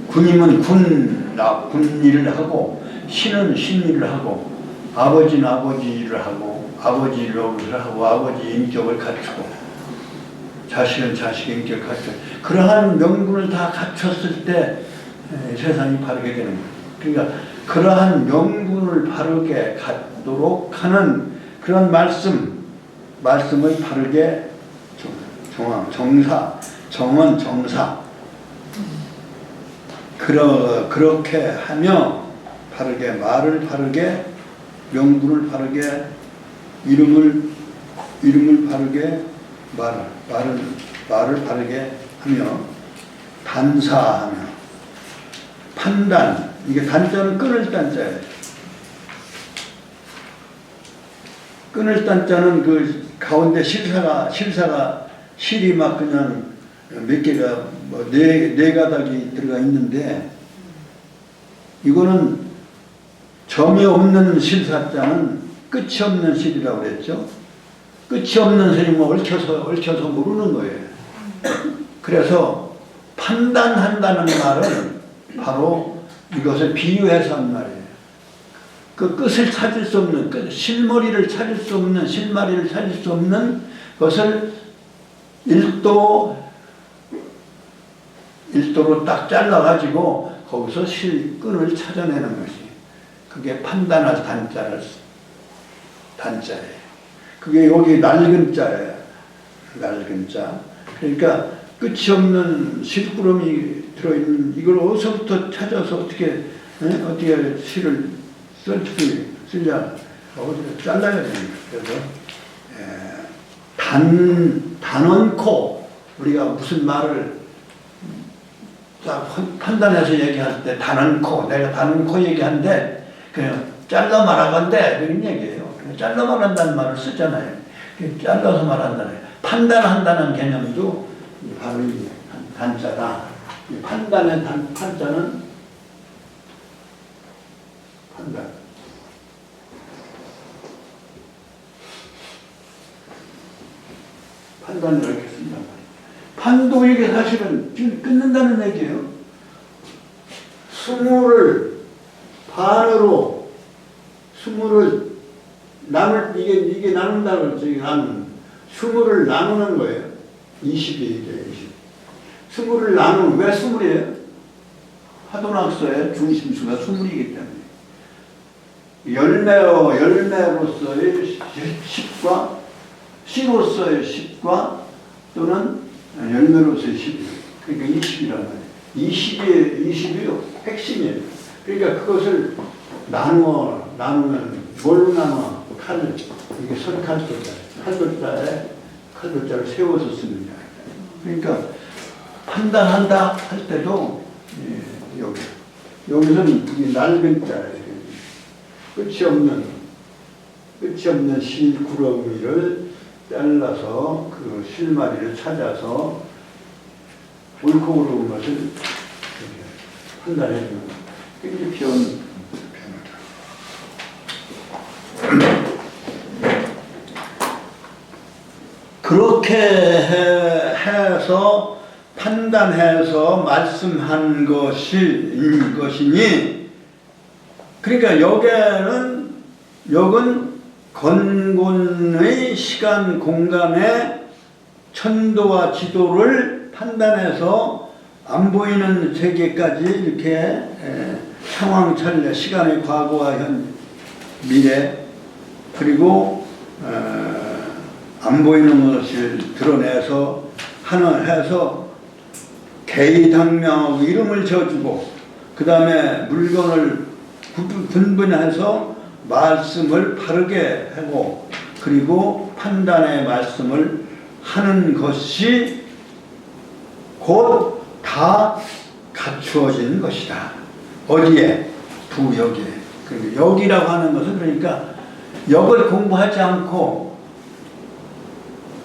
A: 군이면 군 일을 하고, 신은 신 일을 하고, 아버지는 아버지 일을 하고, 아버지 노릇을 하고, 아버지 인격을 갖추고, 자식은 자식 인격을 갖추고, 그러한 명분을 다 갖췄을 때 세상이 바르게 되는 거예요. 그러니까 그러한 명분을 바르게 갖도록 하는 그런 말씀을 바르게 정사 그렇게 하며 바르게 말을 바르게, 명분을 바르게, 이름을 바르게, 말을 바르게 하며 단사하며 판단, 이게 단자는 끊을 단자예요. 끊을 단자는 그 가운데 실이 막 그냥 몇 개가 네 가닥이 들어가 있는데, 이거는 점이 없는 실사자는 끝이 없는 실이라고 그랬죠. 끝이 없는 실이 얽혀서 모르는 거예요. 그래서 판단한다는 말은 바로 이것을 비유해서 한 말이에요. 그 끝을 찾을 수 없는, 실머리를 찾을 수 없는, 실마리를 찾을 수 없는 것을 1도 1도로 딱 잘라가지고 거기서 실끈을 찾아내는 것이 그게 판단할 단자예요. 그게 여기 낡은 자예요. 낡은 자. 그러니까 끝이 없는 실구름이 들어있는 이걸 어디서부터 찾아서 어떻게 실을 쓰냐 어디서 잘라야 됩니다. 그래서 단언코 우리가 무슨 말을 딱 판단해서 얘기할 때 단언코 내가 단언코 얘기하는데 그냥 잘라 말하건대 그런 얘기예요. 잘라 말한다는 말을 쓰잖아요. 잘라서 말한다는 판단한다는 개념도 바로 이 단자다. 판단의 판자는 판단. 판단을 이렇게 쓴단 말이에요. 판도 이게 사실은 지금 끊는다는 얘기예요. 스물을 반으로 스물을 이게 나눈다고 그러죠. 스물을 나누는 거예요. 20이 돼요. 20. 스물을 나누는 왜 스물이에요? 화돈학서의 중심수가 스물이기 때문에. 열매로서의 10과 씨로서의 10과 또는 열매로서의 10. 그러니까 20이란 말이에요. 20이 핵심이에요. 그러니까 그것을 나누면 뭘로 나눠? 이게 칼도자를 세워서 쓰는 거예요. 그러니까 판단한다 할 때도 여기서는 이 낡은 자예요. 끝이 없는 실구렁이를 잘라서 그 실마리를 찾아서 옳고 그른 것을 판단해 주는 거예요. 굉장히 귀여운 그렇게 해서 판단해서 말씀한 것이니 그러니까 역은 건곤의 시간 공간의 천도와 지도를 판단해서 안 보이는 세계까지 이렇게 상황 차례 시간의 과거와 현 미래 그리고 안 보이는 것을 드러내서 해서 개의당명하고 이름을 지어주고 그 다음에 물건을 분분해서 말씀을 바르게 하고 그리고 판단의 말씀을 하는 것이 곧 다 갖추어진 것이다. 어디에? 부역에. 역이라고 하는 것은 그러니까 역을 공부하지 않고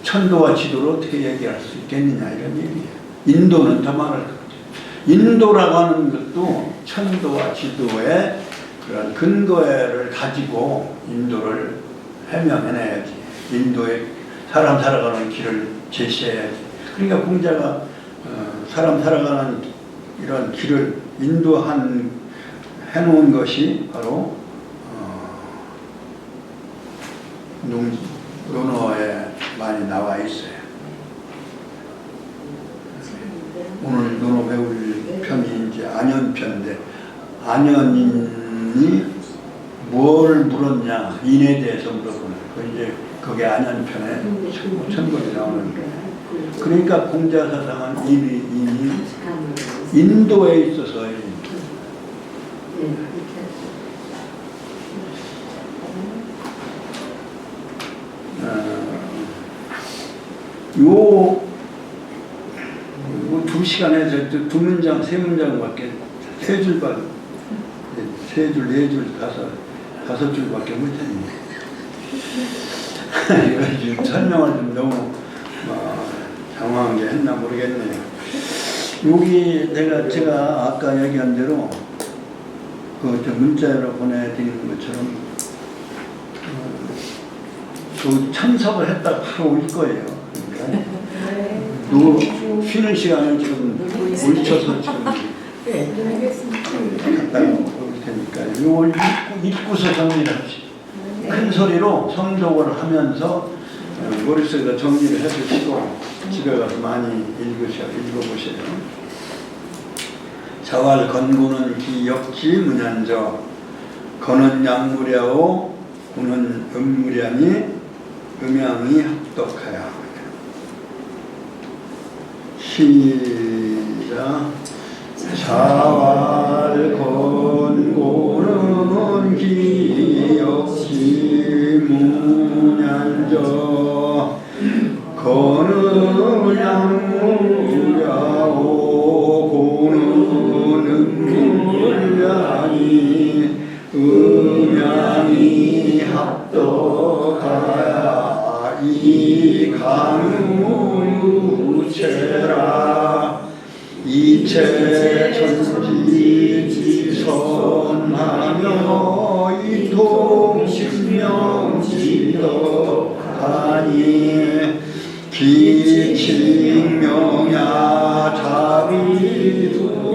A: 천도와 지도를 어떻게 얘기할 수 있겠느냐 이런 얘기예요. 인도는 더 많을 거죠. 인도라고 하는 것도 천도와 지도의 그런 근거를 가지고 인도를 해명해내야지. 인도의 사람 살아가는 길을 제시해야지. 그러니까 공자가 사람 살아가는 이런 길을 해놓은 것이 바로 논어에 많이 나와 있어요. 오늘 논어 배울 편이 이제 안연편인데 안연인이 뭘 물었냐 인에 대해서 물어보는 거 이제 그게 안연편에 천권이 나오는 거예요. 그러니까 공자 사상은 인이 인도에 있어서 요 2시간에 두 문장, 세 문장밖에 세 줄밖에 세 줄, 네 줄, 다섯 줄밖에 못했네. 이거 지금 설명을 좀 너무 장황한 게 했나 모르겠네요. 여기 제가 아까 얘기한 대로 그 문자로 보내드리는 것처럼 그 참석을 했다가 바로 올 거예요. 그러니까 쉬는 시간을 지금 올쳐서 지금 갔다가 올 테니까 이걸 읽고서 정리를 합시다. 큰 소리로 성독을 하면서 머릿속에다 정리를 해주시고 집에 가서 많이 읽어보세요. 자왈 건고는 기역지 문ян저 건은 양무랴오 구는 음무랴니 음양이 합독하여. 시작. 자왈 건고는 기역지 문ян저 건은 양무랴오 고는 음무랴니 음양이 합독하여 이 강우체라 이체 천지지선하며 이통신명지덕하니 기칭명야 자비두롤하나